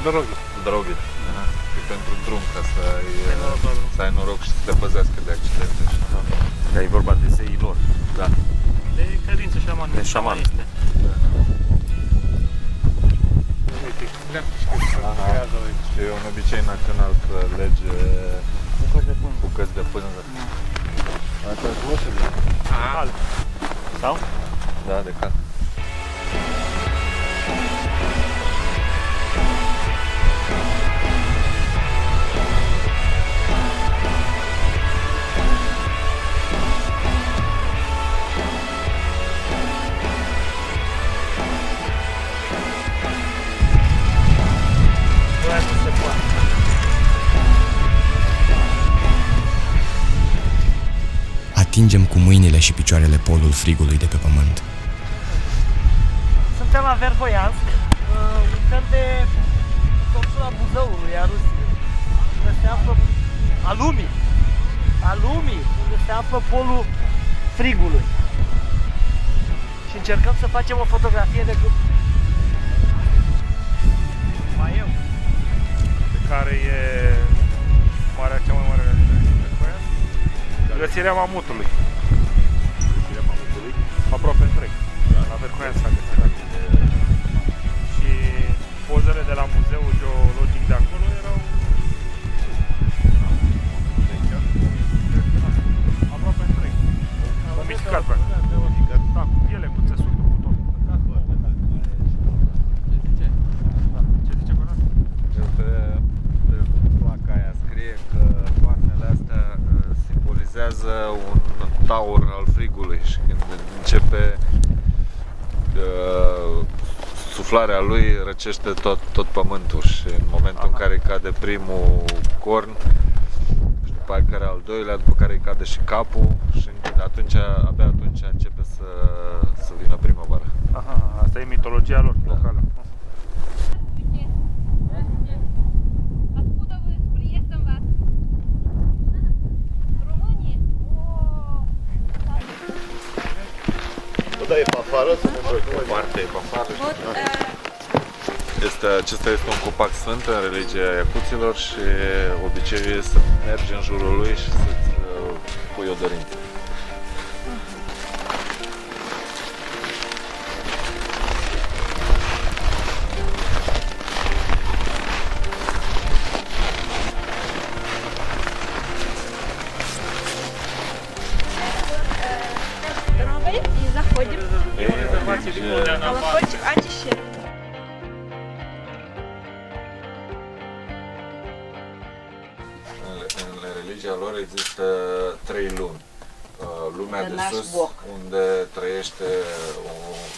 [SPEAKER 10] dorogi.
[SPEAKER 4] Dorogi. E pentru drum, ca să ai noroc și să te păzească de accidente.
[SPEAKER 5] Dar e vorba de zeii lor.
[SPEAKER 4] Da.
[SPEAKER 11] De credință
[SPEAKER 5] De șaman.
[SPEAKER 11] șamaniste.
[SPEAKER 4] Și e un obicei național să lege bucăți de pânză. Asta e roșie de
[SPEAKER 11] Alb. Sau?
[SPEAKER 4] Da, de cal.
[SPEAKER 1] Atingem cu mâinile și picioarele polul frigului de pe pământ.
[SPEAKER 3] Suntem la Verhoiansk, un fel de tortura Buzăului, a Rusiei, unde se află a lumii, unde se află polul frigului. Și încercăm să facem o fotografie de grup. Mai eu.
[SPEAKER 10] Care e cea mai mare realizare din Verhoiansk? Găsirea mamutului. Aproape întreg. La Verhoiansk s-a găsit. Și pozele de la Muzeul Geologic de acolo erau aproape întreg. Mumificat, practic. Da, cu piele, cu țesutul, cu tot. Ce zice cu asta?
[SPEAKER 4] Pe placa aia scrie că coarnele astea simbolizează un taur al frigului și când începe suflarea lui răcește tot pământul și în momentul în care cade primul corn și după care al doilea, după care îi cade și capul și abia atunci începe să vină primăvara.
[SPEAKER 10] Aha, asta e mitologia lor locală.
[SPEAKER 7] Da, e pe afară să ne preocupăm.
[SPEAKER 4] Foarte e pe afară. Acesta este un copac sfânt în religia iacuților și obiceiul este să mergi în jurul lui și să-ți pui o dorință.
[SPEAKER 9] И заходим. Колокольчик, а еще.
[SPEAKER 4] În religia lor există 3 lumi. Lumea de sus, unde trăiește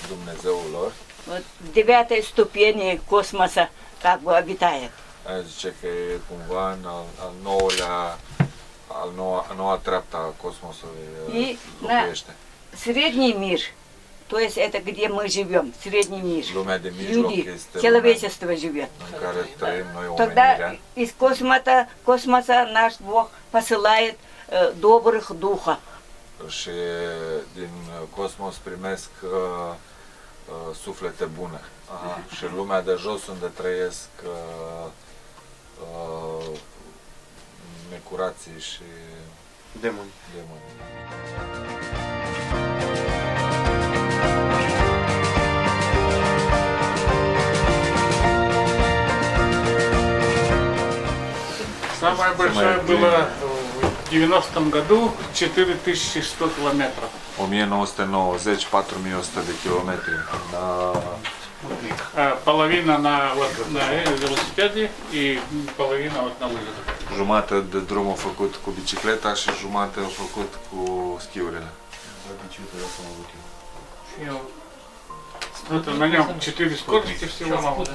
[SPEAKER 4] Dumnezeul lor.
[SPEAKER 12] Вот девятая ступень космоса как бы обитает.
[SPEAKER 4] Aia zice că e cumva în a noua treaptă a cosmosului locuiește.
[SPEAKER 12] Средний мир, то есть это где мы живем, средний мир.
[SPEAKER 4] Lumea de mijloc
[SPEAKER 12] Люди,
[SPEAKER 4] este
[SPEAKER 12] человечество живет.
[SPEAKER 4] în care trăim noi
[SPEAKER 12] Тогда
[SPEAKER 4] omenirea.
[SPEAKER 12] из космоса наш Бог посылает добрых духа.
[SPEAKER 4] Și din cosmos primesc suflete bune. Și lumea de jos unde trăiesc necurații și
[SPEAKER 5] demoni.
[SPEAKER 10] Самое большое было в 90-м году 4100 километров.
[SPEAKER 4] 1990, 4100 de kilometri.
[SPEAKER 10] Половина на велосипеде и половина вот на лыжах.
[SPEAKER 4] Jumate de drum au făcut cu bicicleta și jumate au făcut cu schiurile.
[SPEAKER 10] Это на нем 4 скорости всего.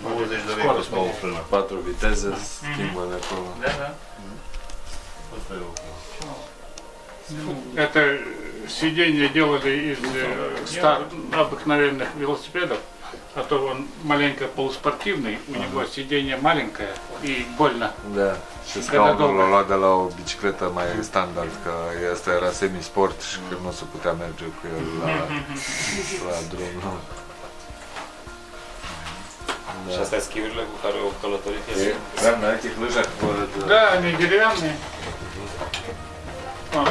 [SPEAKER 7] 90 de lei costă o frână.
[SPEAKER 4] 4 viteze schimbă de acolo.
[SPEAKER 10] Да.
[SPEAKER 7] Asta e o frână.
[SPEAKER 10] Это сиденье делали из обыкновенных велосипедов, а то он маленько полуспортивный, у него сиденье маленькое и больно.
[SPEAKER 4] Da. Și scaunul l-a luat de la o bicicletă mai standard, că asta era semi-sport și că nu se putea merge cu el la drum.
[SPEAKER 10] Și astea schiurile cu care o călătorit el.
[SPEAKER 4] Правильно, этих лыжах
[SPEAKER 10] Да, они деревянные.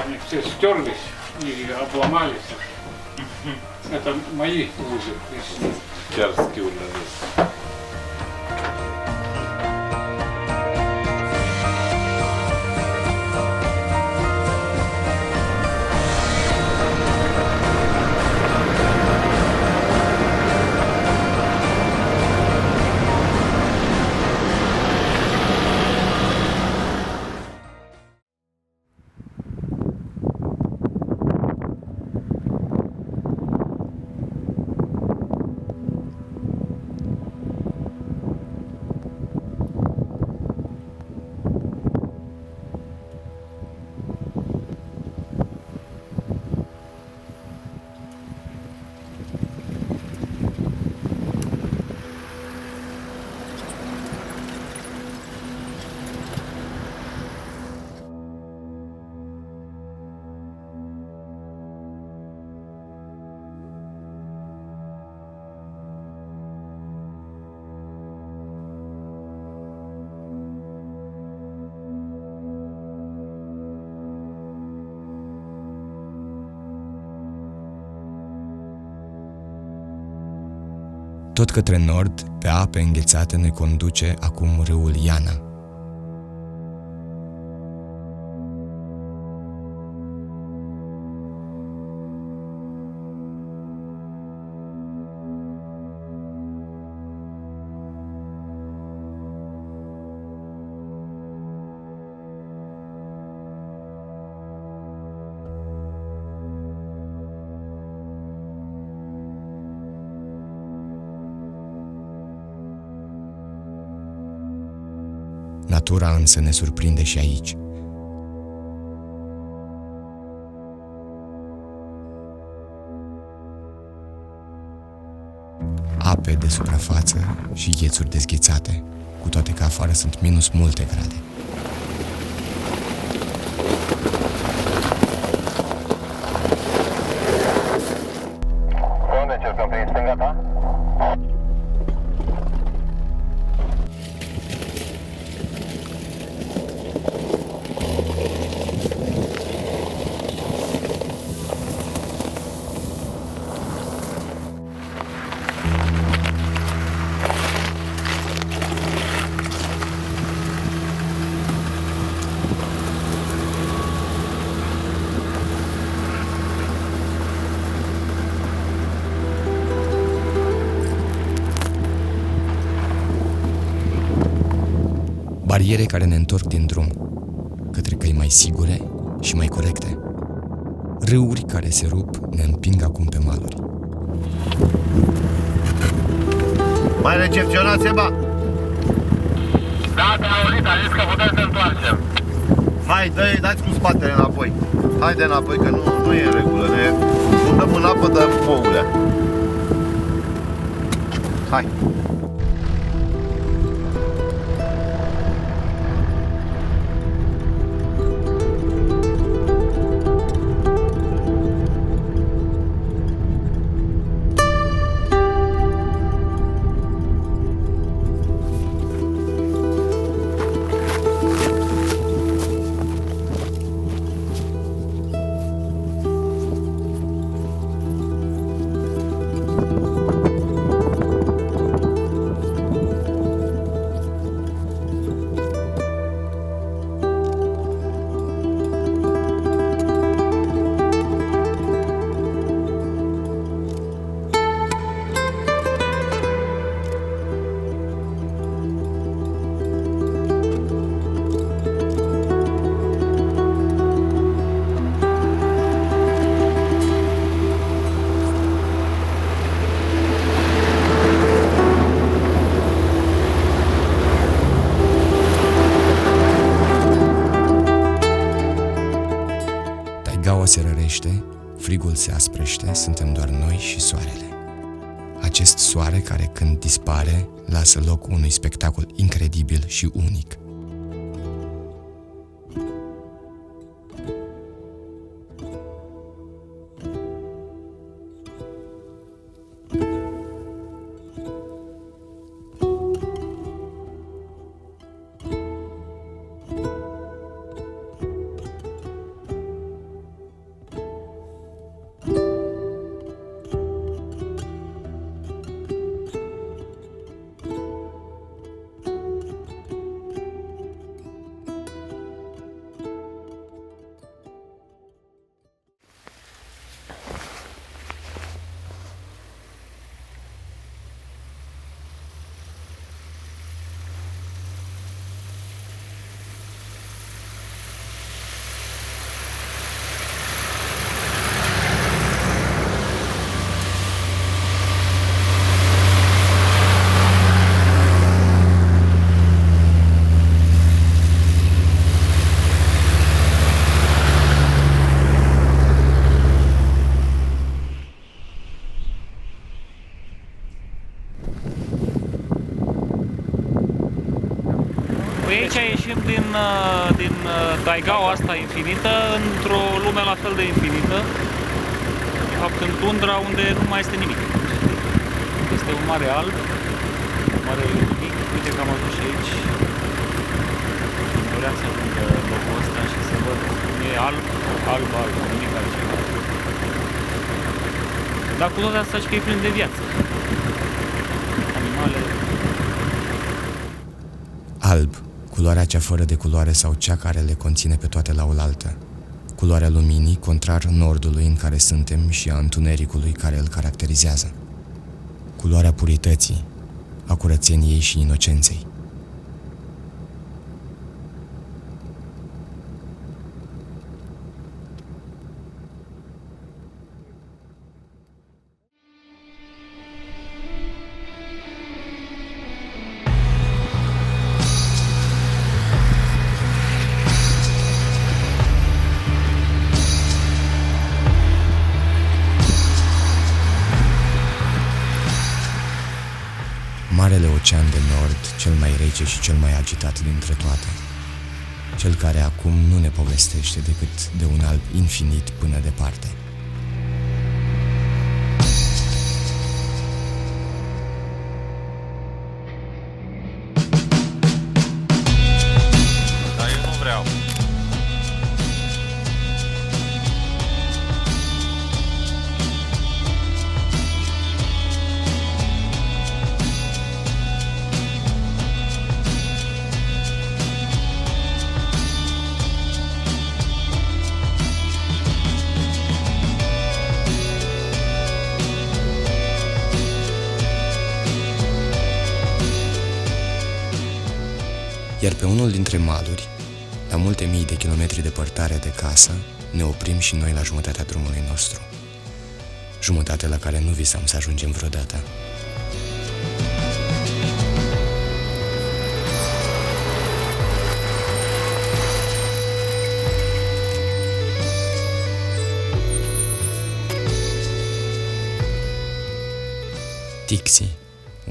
[SPEAKER 10] Они все стерлись и обломались. Это мои лыжи. Chiar schiurile astea.
[SPEAKER 1] Tot către nord, pe ape înghețate, ne conduce acum râul Iana. Natura însă ne surprinde și aici. Ape de suprafață și ghețuri dezghețate, cu toate că afară sunt minus multe grade.
[SPEAKER 5] Unde încercăm? Prin stânga ta?
[SPEAKER 1] Bariere care ne întorc din drum, către căi mai sigure și mai corecte. Râuri care se rup ne împing acum pe maluri.
[SPEAKER 7] Mai recepționați, Seba?
[SPEAKER 5] Da, te-am auzit, a zis că putem să întoarcem.
[SPEAKER 7] Hai, dați cu spatele înapoi. Haide înapoi, că nu e în regulă. Ne dăm în apă, dăm poule. Hai.
[SPEAKER 1] Taigaua se rărește, frigul se asprește, suntem doar noi și soarele. Acest soare care, când dispare, lasă loc unui spectacol incredibil și unic.
[SPEAKER 11] Păi aici ieșim din taigaua asta infinită într-o lume la fel de infinită. De fapt, în tundra unde nu mai este nimic. Este un mare alb, un mare mic. Uite că am ajuns și aici. Vreau să ajung locul ăsta și să văd cum e alb, nimic altceva. Dar cu toate astea și că e plin de viață. Animale.
[SPEAKER 1] Alb, culoarea cea fără de culoare sau cea care le conține pe toate la oaltă. Culoarea luminii, contrar nordului în care suntem și a întunericului care îl caracterizează. Culoarea purității, a curățeniei și inocenței. Marele ocean de nord, cel mai rece și cel mai agitat dintre toate. Cel care acum nu ne povestește decât de un alb infinit până departe.
[SPEAKER 4] Dar eu nu vreau.
[SPEAKER 1] Iar pe unul dintre maluri, la multe mii de kilometri departare de casă, ne oprim și noi la jumătatea drumului nostru. Jumătate la care nu visam să ajungem vreodată. Tixi,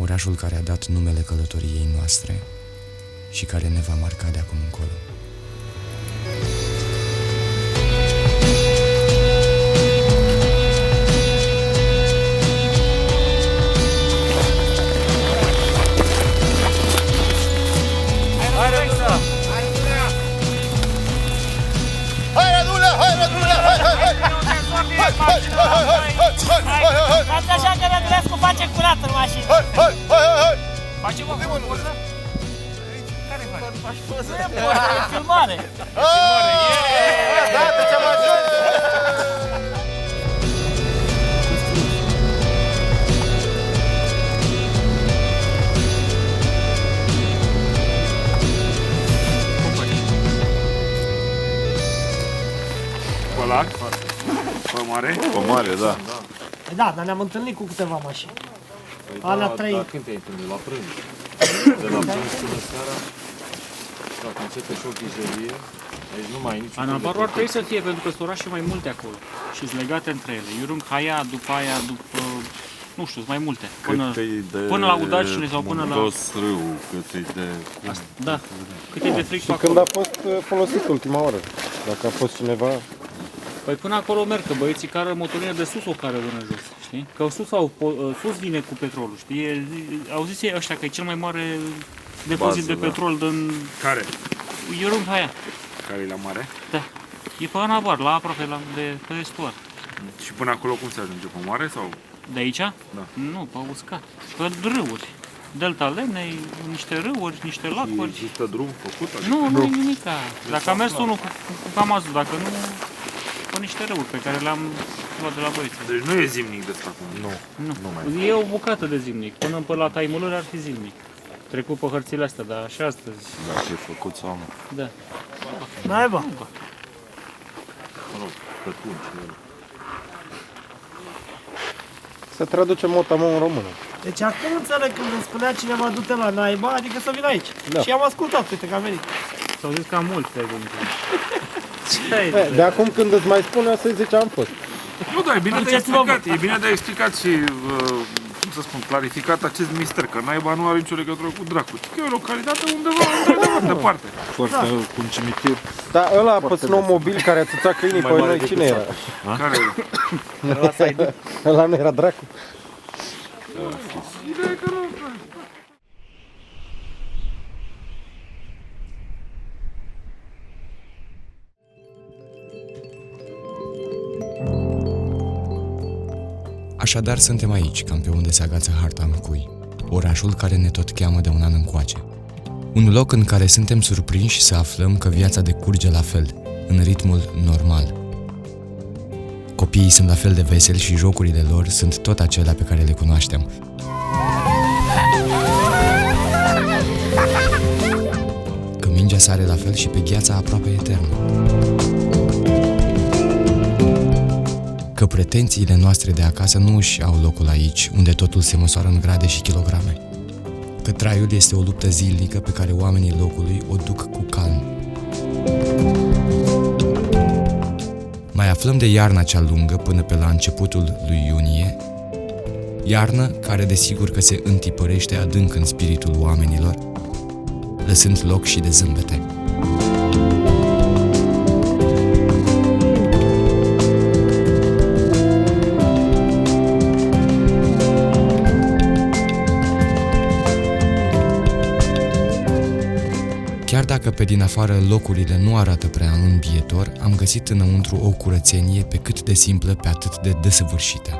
[SPEAKER 1] orașul care a dat numele călătoriei noastre și care ne va marca de acum încolo.
[SPEAKER 8] Faci așa că Rădulescu face curat în mașină. Facem o poză? Care faci? Poză? E filmare.
[SPEAKER 7] Gata, ce-am ajuns!
[SPEAKER 10] Ăla? Pămare?
[SPEAKER 7] Pămare, da.
[SPEAKER 3] Da, dar ne-am întâlnit cu câteva mașini. Alea 3.
[SPEAKER 13] Dar când te-ai întâlnit? La prânz. De la prânz până seara, dacă începe și o ghijerie, deci nu mai ai niciun...
[SPEAKER 11] Anabarul ar trebui să fie, pentru că sunt orașe mai multe acolo și sunt legate între ele. Iurung Haia, după aia, nu știu, sunt mai multe. Până la Udacile sau până la...
[SPEAKER 13] râu, cât e de...
[SPEAKER 11] Da, cât e de fric pe
[SPEAKER 5] Și când
[SPEAKER 11] acolo.
[SPEAKER 5] a fost folosit ultima oară? Dacă a fost cineva...
[SPEAKER 11] Păi până acolo merg, că băieții care motorină de sus o care până jos, știi? Că sus vine cu petrolul, știi? Au zis ei ăștia că e cel mai mare depozit de petrol din...
[SPEAKER 10] Care?
[SPEAKER 11] Iurung Haia.
[SPEAKER 10] Care e la mare?
[SPEAKER 11] Da. E pe Anabar, la aproape pe estuar.
[SPEAKER 10] Și până acolo cum se ajunge? Pe mare sau?
[SPEAKER 11] De aici?
[SPEAKER 10] Da.
[SPEAKER 11] Nu, pe uscat. Pe râuri. Delta Lemnei, niște râuri, niște lacuri.
[SPEAKER 10] Și există drum făcut?
[SPEAKER 11] Nu e nimica. Dacă a mers unul cu Camazul, dacă nu, pe niște râuri pe care le-am luat de la băieți.
[SPEAKER 10] Deci nu e zimnic de asta acum?
[SPEAKER 11] Nu. E o bucată de zimnic. Până la Taimălări ar fi zimnic. Trecut pe hărțile astea, dar și astăzi.
[SPEAKER 13] Da, ce-ai făcut sau nu?
[SPEAKER 11] Da.
[SPEAKER 3] Naiba.
[SPEAKER 13] Mă rog, cătun și el.
[SPEAKER 5] Să traducem mot-a-mot în română.
[SPEAKER 3] Deci acum înțeleg când îmi spunea cineva du-te la naiba, adică să vin aici.
[SPEAKER 5] Da.
[SPEAKER 3] Și am ascultat, uite că am venit.
[SPEAKER 11] S-au zis cam mulți de gânduri.
[SPEAKER 5] De acum când îți mai spune, o să-i zice am fost.
[SPEAKER 10] Nu, dar e bine de explicat. E bine de explicat și cum să spun, clarificat acest mister, că naiba nu are nicio legătură cu dracu. Că e o localitate undeva departe. Foarte cu un cimitir.
[SPEAKER 5] Da, ăla pe snowmobil care atâțea câinii pe noi, cine era?
[SPEAKER 10] Care
[SPEAKER 5] era? Ăla nu era dracu?
[SPEAKER 10] Ideea e că nu...
[SPEAKER 1] Așadar suntem aici, cam pe unde se agață harta în cui, orașul care ne tot cheamă de un an încoace. Un loc în care suntem surprinși să aflăm că viața decurge la fel, în ritmul normal. Copiii sunt la fel de veseli și jocurile lor sunt tot acelea pe care le cunoaștem. Că mingea sare la fel și pe gheața aproape eternă. Că pretențiile noastre de acasă nu își au locul aici, unde totul se măsoară în grade și kilograme. Că traiul este o luptă zilnică pe care oamenii locului o duc cu calm. Mai aflăm de iarna cea lungă până pe la începutul lui iunie, iarnă care desigur că se întipărește adânc în spiritul oamenilor, lăsând loc și de zâmbete. Chiar dacă pe din afară locurile nu arată prea îmbietor, am găsit înăuntru o curățenie pe cât de simplă, pe atât de desăvârșită.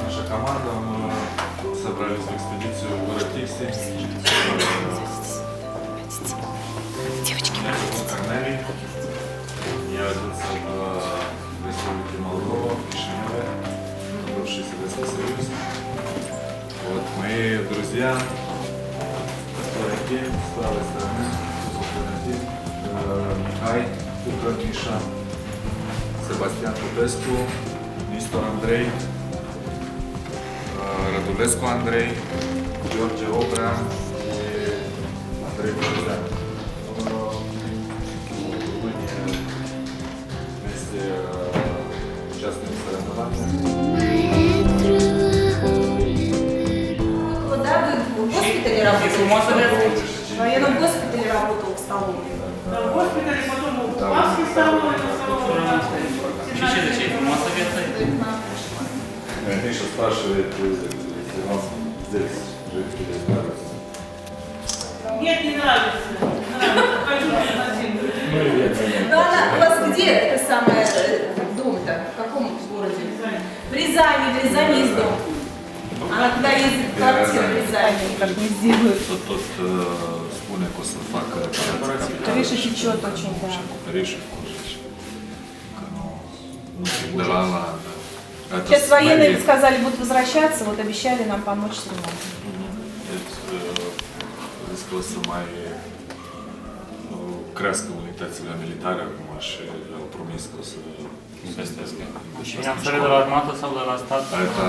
[SPEAKER 10] Наша команда, мы собрались в экспедицию в город Тикси.
[SPEAKER 9] Девочки,
[SPEAKER 10] Корнелий. Я родился в Республике Молдова, в Кишиневе, бывший Советский Союз. Вот мои друзья, Флорентин, с правой стороны, Флорентин, Михай, Кукра Миша, Себастьян Попесcu, Nistor Andrei, Rădulescu Andrei, George Obrea și Andrei Bărzea. România este участник соревнований.
[SPEAKER 12] Да, вы в госпитале работали? В военном госпитале работал в столовой.
[SPEAKER 8] В госпитале, потом в Кубанской столовой,
[SPEAKER 10] Миша спрашивает, если вам здесь жить или нравится?
[SPEAKER 8] Нет, не нравится. Хочу на землю.
[SPEAKER 12] Ну, она у вас где это самое дом-то? В каком городе? В Рязани, в Рязани есть дом. Она когда ездит в квартиру в Рязани, как не сделают.
[SPEAKER 10] Tot spune că o să facă
[SPEAKER 12] Крыша течет очень, да.
[SPEAKER 10] Крыша de la la.
[SPEAKER 12] Сейчас военные сказали, будут возвращаться, вот обещали нам помочь с ремонтом.
[SPEAKER 10] Zis că o să mai crească unitățile militare acum și au promis că o să investească.
[SPEAKER 11] Și finanțări de la armată sau de la stat?
[SPEAKER 10] Это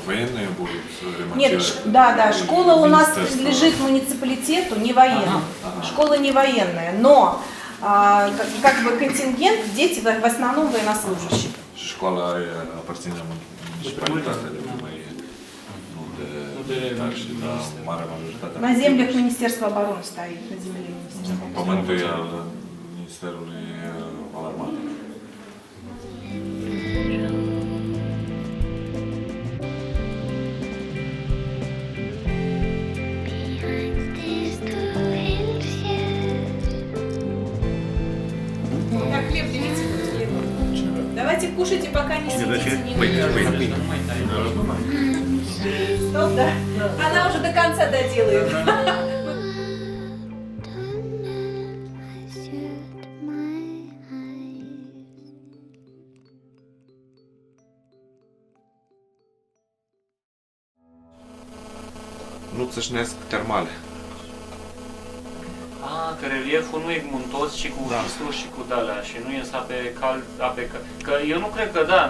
[SPEAKER 10] военные будут ремонтировать?
[SPEAKER 12] Нет, да, школа у нас принадлежит муниципалитету, не военная. Школа не военная, но как бы контингент, дети в основном военнослужащие.
[SPEAKER 10] Școala aparține municipalitatea de primărie, nu de militari și de mare majoritate.
[SPEAKER 12] На землях Министерства обороны стоит, на земле Министерства.
[SPEAKER 10] Pământul e al Ministerului al Armatei.
[SPEAKER 12] Так, хлеб берите. Давайте кушайте, пока не сидите. Стоп, да? Она уже до конца доделает.
[SPEAKER 4] Nu țâșnesc termale.
[SPEAKER 2] că relieful nu e muntos, ci cu fisuri și cu de-alea și nu ies că eu nu cred că, da,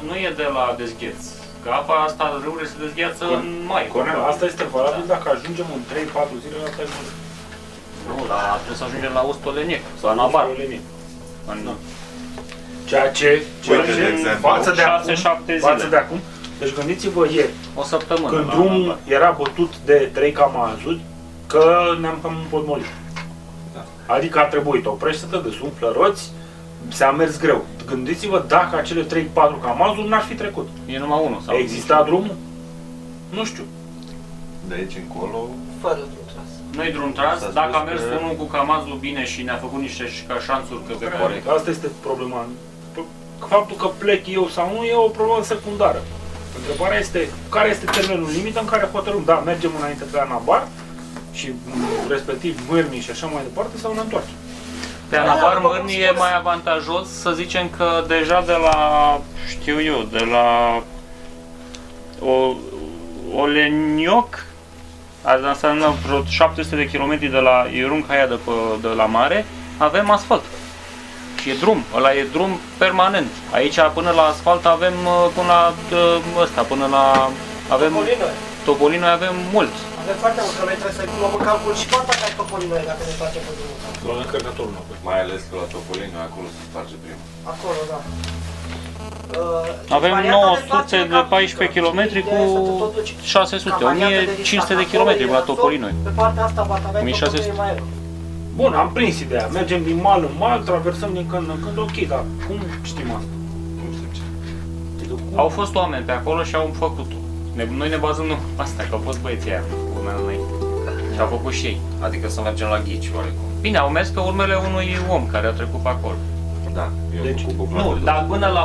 [SPEAKER 2] nu e de la dezgheț. Că apa asta, râurile se dezgheață în mai.
[SPEAKER 10] Cornel, asta este valabil dacă ajungem în 3-4 zile la Taimăr.
[SPEAKER 2] Nu, dar trebuie să ajungem la Ustoleniec sau Anabar.
[SPEAKER 10] Ceea ce față de acum, deci gândiți-vă ieri,
[SPEAKER 2] o săptămână,
[SPEAKER 10] când drumul era bătut de 3 camazuri, că ne-am cam împotmolit. Da. Adică a trebuit oprești să te desumflă roți, s-a mers greu. Gândiți-vă dacă acele 3-4 camazuri n-ar fi trecut.
[SPEAKER 2] E numai unul. Sau
[SPEAKER 10] exista drumul? Nu știu.
[SPEAKER 4] De aici încolo...
[SPEAKER 6] Fără drum tras.
[SPEAKER 2] Nu-i drum tras, dacă a mers unul cu camazul bine și ne-a făcut niște șanțuri că pe corect.
[SPEAKER 10] Asta este problema. Faptul că plec eu sau nu e o problemă secundară. Întrebarea este care este termenul limită în care hotărâm, da, mergem înainte pe Anabar și respectiv Mârni și așa mai departe sau ne întoarcem.
[SPEAKER 2] Pe Anabar Mârni e mai avantajos, să zicem că deja de la, știu eu, de la Olenioc, asta înseamnă vreo 700 de km de la Iruncaia de la mare, avem asfalt. Și e drum, ăla e drum permanent. Aici până la asfalt avem până la ăsta, până la avem Topolinoi avem mult.
[SPEAKER 3] Avem foarte mult, că noi trebuie să luăm în calcul și partea ca Topolinoi dacă ne face pe drumul.
[SPEAKER 10] Luăm încărcătorul înapoi.
[SPEAKER 4] Mai ales că la Topolinoi acolo se sparge primul.
[SPEAKER 3] Acolo, da.
[SPEAKER 2] Avem 900 de 14 km cu 600, 1500 de km la Topolinoi.
[SPEAKER 3] Pe partea asta va avea
[SPEAKER 2] 1600.
[SPEAKER 3] mai rău.
[SPEAKER 10] Bun, am prins ideea. Mergem din mal în mal, traversăm din când în când, ok, dar cum știm asta?
[SPEAKER 4] Nu știu ce.
[SPEAKER 2] Au fost oameni pe acolo și au făcut-o. Noi ne bazăm nu asta, că au fost băieții aia cu urmele noi. Și au făcut și ei.
[SPEAKER 4] Adică să mergem la ghici, oarecum.
[SPEAKER 2] Bine, au mers pe urmele unui om care a trecut pe acolo.
[SPEAKER 4] Da, eu
[SPEAKER 10] deci,
[SPEAKER 2] nu, dar până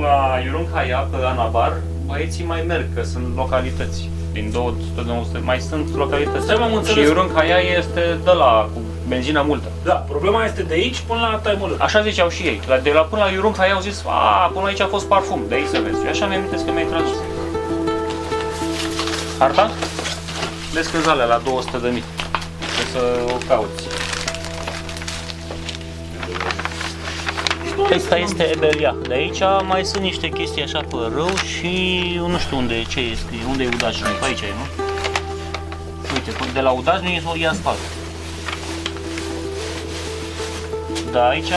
[SPEAKER 2] la Iruncaia, pe Anabar, băieții mai merg, că sunt localități. Din 200 mai sunt localități. Și Iruncaia este de la cu benzină multă.
[SPEAKER 10] Da, problema este de aici până la Taimăr.
[SPEAKER 2] Așa ziceau și ei. De la până la Iruncaia au zis, până aici a fost parfum, de aici să vezi. Și așa mi-am amintesc că mi-ai tradus. Harta? Vezi că alea la 200.000. Trebuie să o cauți. Asta este Ebelia. De aici mai sunt niște chestii așa pe râu și nu știu unde, ce e scrie, unde e Udajnic, pe aici e, nu? Uite, de la Udajnic e asfalt. Da, aici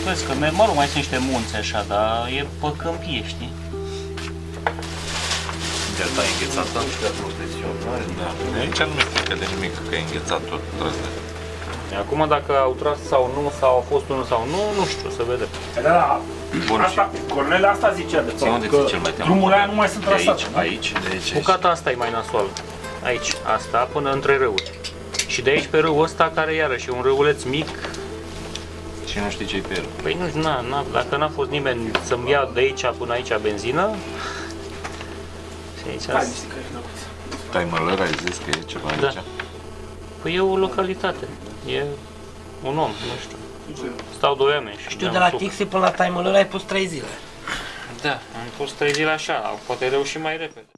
[SPEAKER 2] vezi că, mă rog, mai sunt niște munți așa, dar e pe câmpie, știi?
[SPEAKER 4] Delta e înghețată? Da. Aici nu mi frică de nimic, că e înghețat tot trăsnet.
[SPEAKER 2] Acum dacă au tras sau nu, sau au fost unul sau nu, nu știu, să vedem.
[SPEAKER 10] Da, asta, Cornel asta zicea de fapt, că drumurile aia nu mai sunt trasate.
[SPEAKER 4] Aici, de aici.
[SPEAKER 2] Bucata asta e mai nasol. Aici, asta, până între râuri. Și de aici pe râul ăsta, care iarăși e un râuleț mic.
[SPEAKER 4] Și nu știi ce-i pe el.
[SPEAKER 2] Păi nu știu, dacă n-a fost nimeni să-mi ia de aici până aici benzină. Și aici...
[SPEAKER 4] Taimăr, ai zis că e ceva aici?
[SPEAKER 2] Păi e o localitate. E un om, nu știu. Stau 2 oameni și
[SPEAKER 3] știu, de la Tixi până la Taimăr ai pus 3 zile.
[SPEAKER 2] Da, am pus 3 zile așa, poate reușim mai repede.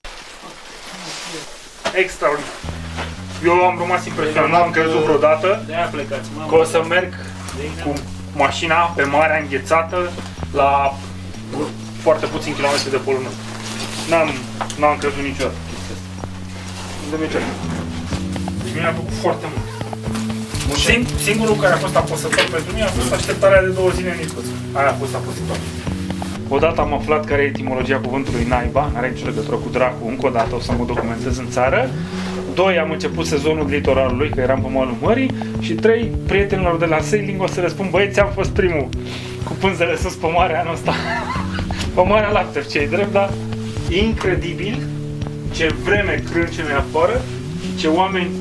[SPEAKER 10] Extraordinar. Eu am rămas impresionat, n-am crezut vreodată că o să merg cu mașina pe marea înghețată la foarte puțin kilometri de polul nostru. N-am crezut niciodată chestia asta. Deci mi-a plăcut foarte mult. Singurul care a fost apăsător pentru mine a fost așteptarea de 2 zile în Nicoță. Aia a fost apăsător. Odată am aflat care e etimologia cuvântului naiba, n-are nicio legătură cu dracu, încă o dată o să mă documentez în țară. 2, am început sezonul litoralului, că eram pe malul mării. Și 3, prietenilor de la sailing o să le spun, băieți, am fost primul cu pânzele sus pe mare anul ăsta. Pe Marea Laptev, ce-i drept, dar incredibil ce vreme crâncene afară și ce oameni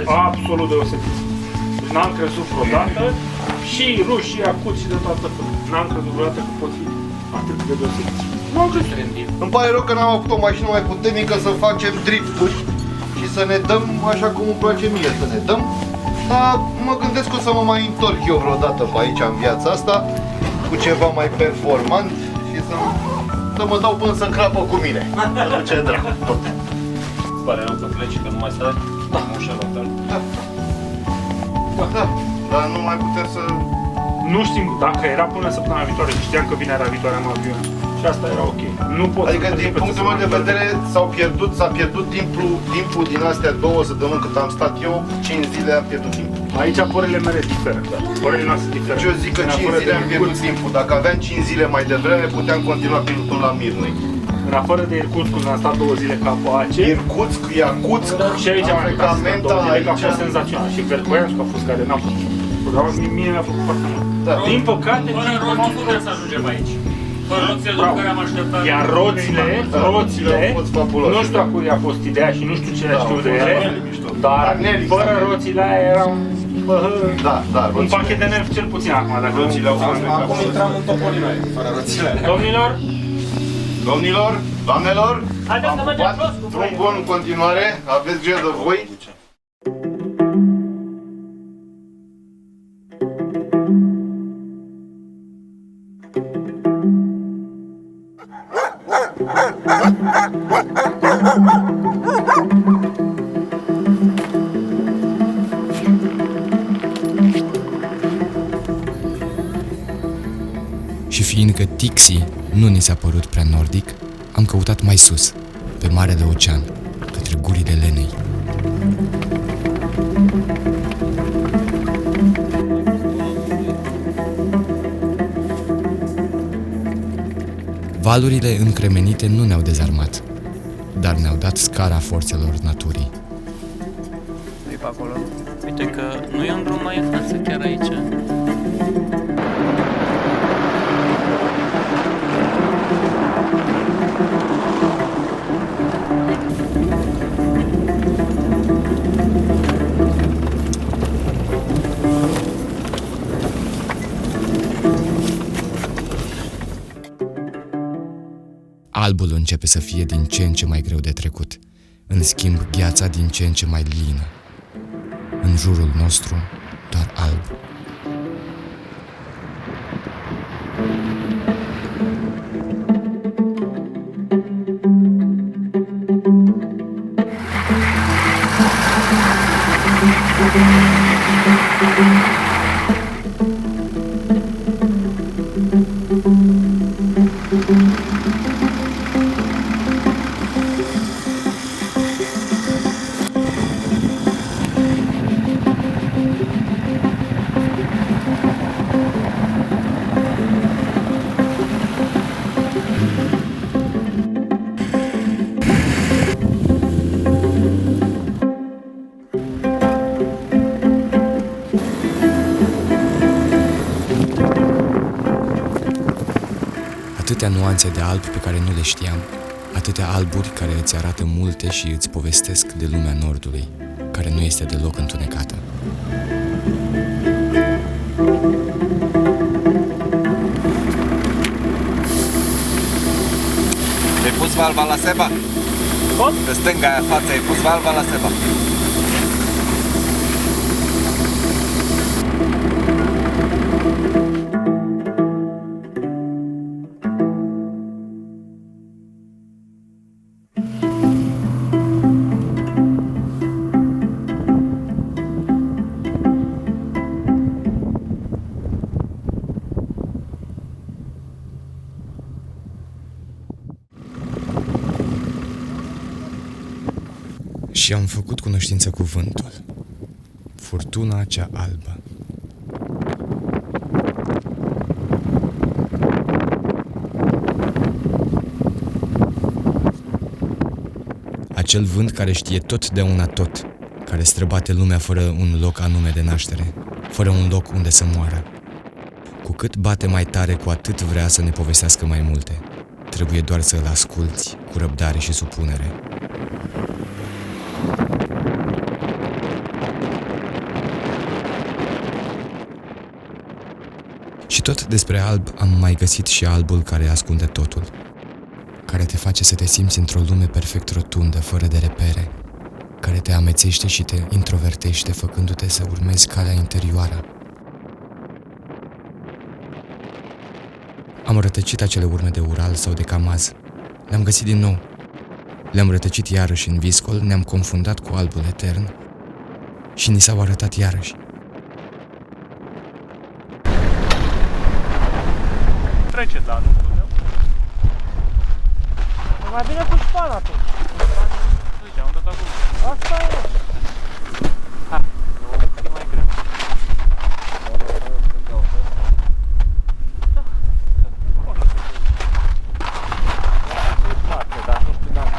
[SPEAKER 10] absolut deosebiți. Deci n-am crezut vreodată, și ruși, și acuți, și de toată felul. N-am crezut vreodată că pot fi atât de deosebiți. Nu am crezut.
[SPEAKER 7] Îmi pare rău că n-am avut o mașină mai puternică să facem drifturi și să ne dăm așa cum îmi place mie să ne dăm. Dar mă gândesc că o să mă mai întorc eu vreodată pe aici în viața asta cu ceva mai performant și să mă dau până să încrapă cu mine. Ce dracu tot.
[SPEAKER 2] Îți pare rău că pleci, că nu mai stai? Da. Ușa la fel.
[SPEAKER 7] Da. Da, dar nu mai putem să...
[SPEAKER 10] Nu știm dacă era până săptămâna viitoare, știam că vinerea viitoare am avion. Și asta era ok. Nu pot
[SPEAKER 7] adică din punctul meu de vedere s-a pierdut timpul din astea 2 săptămâni cât am stat eu, 5 zile am pierdut timpul.
[SPEAKER 10] Aici părerile mele diferă, da. Părerile noastre diferă.
[SPEAKER 7] Deci eu zic că 5 zile am pierdut timpul. Dacă aveam 5 zile mai devreme, puteam continua pilotul la Mirnei.
[SPEAKER 10] În afară de Irkutsk, unde am stat 2 zile ca Apache.
[SPEAKER 7] Irkutsk, Iacutsk,
[SPEAKER 10] și aici am plecat 2 zile, că a fost senzațional. Și Vercoiansk a fost care n-a fost. Dar mie mi-a făcut foarte mult.
[SPEAKER 7] Da.
[SPEAKER 10] Din păcate,
[SPEAKER 11] fără roți nu putem să ajungem aici. Fără roțile după care am așteptat.
[SPEAKER 10] Iar roțile, nu știu a cui a fost ideea și nu știu ce știu de ele, dar fără roțile aia erau un pachet de nervi cel puțin acum, dacă roțile au fost.
[SPEAKER 5] Acum intram în Topolinoae, fără roțile aia.
[SPEAKER 10] Domnilor,
[SPEAKER 7] doamnelor,
[SPEAKER 8] haideți să mergem jos cu voi.
[SPEAKER 7] drum bun în continuare, aveți grijă de voi.
[SPEAKER 1] Și fiindcă Tixi nu ni s-a părut prea nordic, am căutat mai sus, pe Marele Ocean, către gurile Lenei. Valurile încremenite nu ne-au dezarmat, dar ne-au dat scara forțelor naturii.
[SPEAKER 11] E pe acolo. Uite că nu e un drum mai în față, chiar aici.
[SPEAKER 1] Albul începe să fie din ce în ce mai greu de trecut. În schimb, gheața din ce în ce mai lină. În jurul nostru, doar alb. Atâtea nuanțe de alb pe care nu le știam, atâtea alburi care îți arată multe și îți povestesc de lumea Nordului, care nu este deloc întunecată.
[SPEAKER 4] Ai pus valva la Seba?
[SPEAKER 8] Cum?
[SPEAKER 4] Pe stânga aia față, ai pus valva la Seba?
[SPEAKER 1] Și am făcut cunoștință cu vântul, furtuna cea albă. Acel vânt care știe totdeauna tot, care străbate lumea fără un loc anume de naștere, fără un loc unde să moară. Cu cât bate mai tare, cu atât vrea să ne povestească mai multe. Trebuie doar să îl asculți cu răbdare și supunere. Și tot despre alb am mai găsit și albul care ascunde totul, care te face să te simți într-o lume perfect rotundă, fără de repere, care te amețește și te introvertește, făcându-te să urmezi calea interioară. Am rătăcit acele urme de Ural sau de Camaz. Le-am găsit din nou. Le-am rătăcit iarăși în viscol, ne-am confundat cu albul etern și ni s-au arătat iarăși.
[SPEAKER 11] trece, dar nu putem.
[SPEAKER 3] Mai bine cu șpana atunci.
[SPEAKER 11] Uite, am dat acum.
[SPEAKER 3] Asta e.
[SPEAKER 11] Ha, e mai greu.
[SPEAKER 5] Dar nu știu dacă...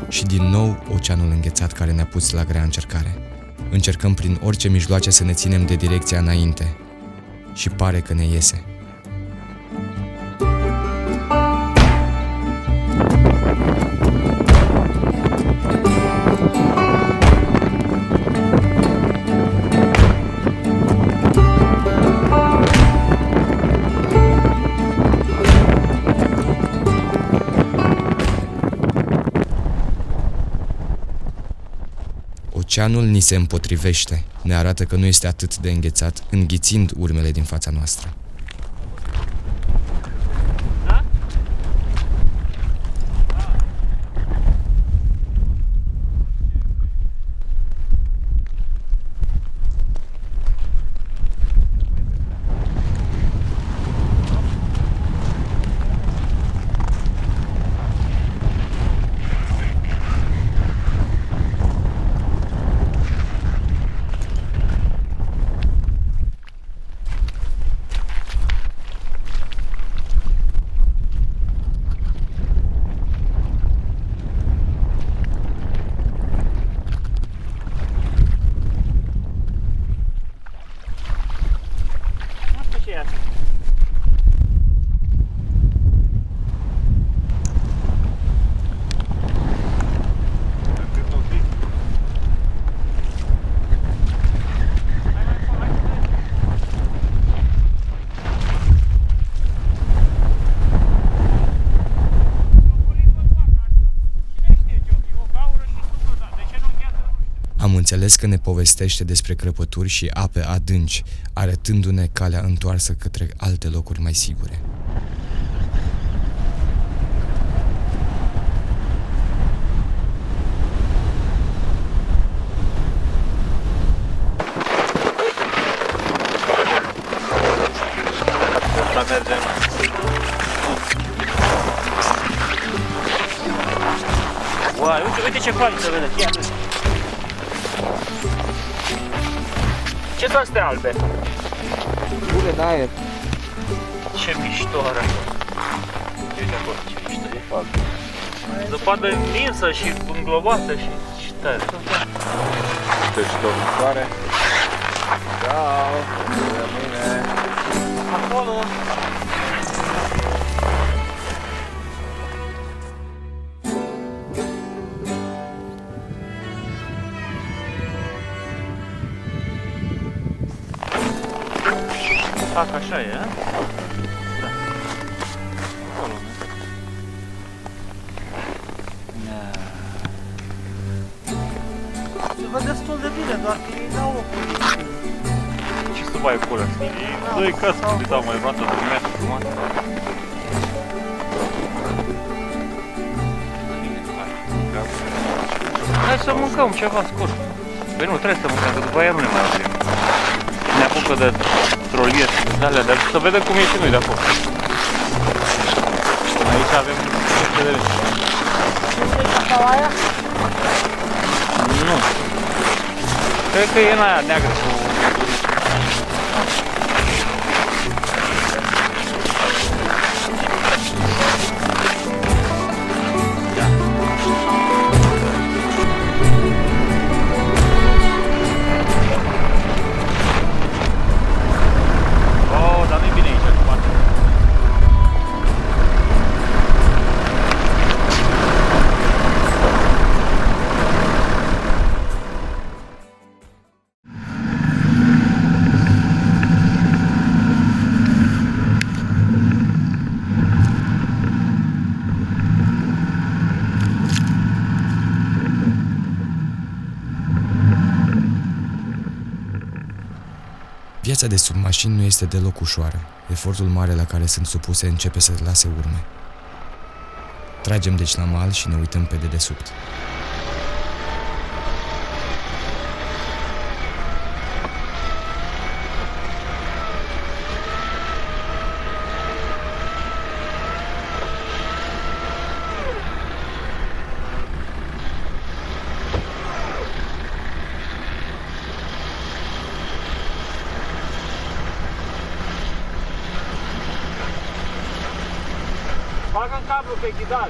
[SPEAKER 1] Și din nou oceanul înghețat care ne-a pus la grea încercare. Încercăm prin orice mijloace să ne ținem de direcția înainte. Și pare că ne iese. Oceanul ni se împotrivește, ne arată că nu este atât de înghețat, înghițind urmele din fața noastră. Am înțeles că ne povestește despre crăpături și ape adânci, arătându-ne calea întoarsă către alte locuri mai sigure.
[SPEAKER 2] Asta mergem.
[SPEAKER 11] Uai, uite ce coaliță, vedeți, iată. Ce sunt astea albe?
[SPEAKER 6] Bule de aer.
[SPEAKER 11] Ce mișto arată. Uite acolo, ce mișto e. Zăpadă întinsă și înglobată și tare.
[SPEAKER 5] Uite și domnișoare. Ciao! Bine!
[SPEAKER 11] Acolo! Fac așa, e, a? Da. Acolo, da.
[SPEAKER 3] Se văd destul de bine, doar că ei n-au locul.
[SPEAKER 11] Ce să mai acolo? Dă-i casă, nu dau mai vreau să dormească frumos. Hai să mâncăm ceva scurt. Păi nu, trebuie să mâncăm, că după aia nu ne mai auzim. Ne apucă de trolieri și de alea, dar să vedem cum e și noi de acolo. Până aici avem niște de legi.
[SPEAKER 3] Ce-i cacaoaia?
[SPEAKER 11] Nu. Cred că e în aia neagră cu...
[SPEAKER 1] Viața de sub mașini nu este deloc ușoară. Efortul mare la care sunt supuse începe să lase urme. Tragem deci la mal și ne uităm pe dedesubt.
[SPEAKER 11] Bagă-n cablu pe ghidaj.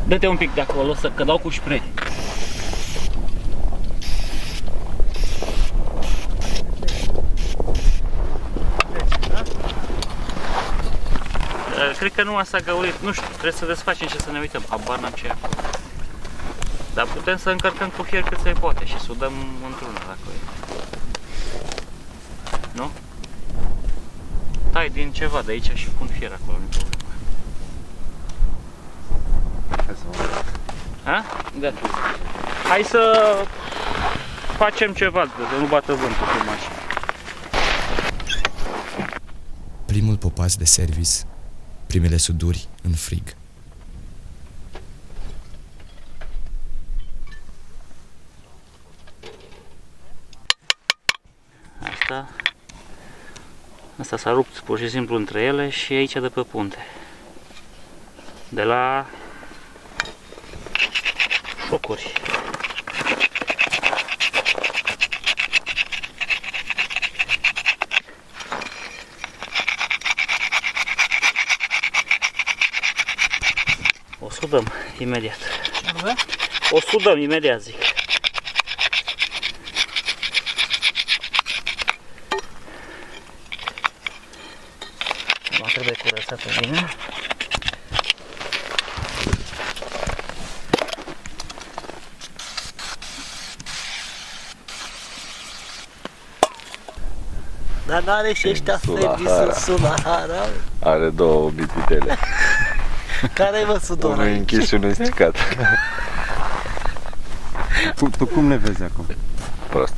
[SPEAKER 11] Dă-te un pic de acolo, că dau cu spray. Cred că nu s-a găurit, nu știu, trebuie să desfacem și să ne uităm, habar n-am ce e acolo. Dar putem să încărcăm cu fier cât se poate și să o dăm într-una dacă e. Nu? Tai din ceva de aici și pun fier acolo, nu problemă.
[SPEAKER 4] Hai să mă vedem.
[SPEAKER 11] Ha? Gata. Hai să facem ceva, să nu bată vântul cu mașina.
[SPEAKER 1] Primul popas de service, primele suduri în frig.
[SPEAKER 11] Asta s-a rupt pur și simplu între ele și aici de pe punte. De la focuri. O sudăm imediat. O sudăm imediat, zic. Trebuie curățată bine.
[SPEAKER 3] Dar n-are și ăștia serviciul Sunahara.
[SPEAKER 4] Are două bititele.
[SPEAKER 3] Care-i mă sudor
[SPEAKER 4] unul
[SPEAKER 3] aici?
[SPEAKER 4] închis și unul stricat.
[SPEAKER 5] Tu cum ne vezi acum?
[SPEAKER 4] Prost.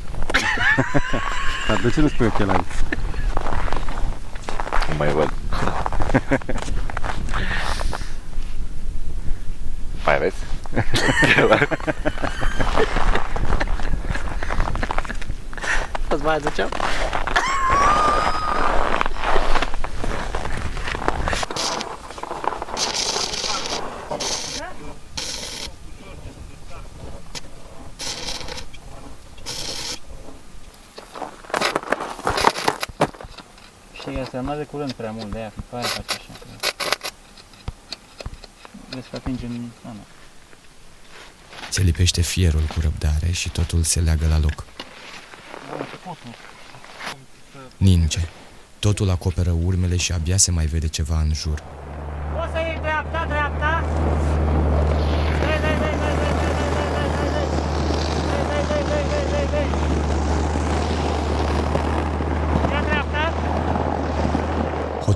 [SPEAKER 5] Dar de ce nu spui ochelari?
[SPEAKER 4] Nu mai văd. Mai vezi?
[SPEAKER 3] Îți mai aduceam?
[SPEAKER 11] Și asta nu are curent prea mult de aia, că aia face așa. Vezi că atingem ana.
[SPEAKER 1] Se lipește fierul cu răbdare și totul se leagă la loc. Ninge. Totul acoperă urmele și abia se mai vede ceva în jur.
[SPEAKER 8] O să iei dreapta, dreapta.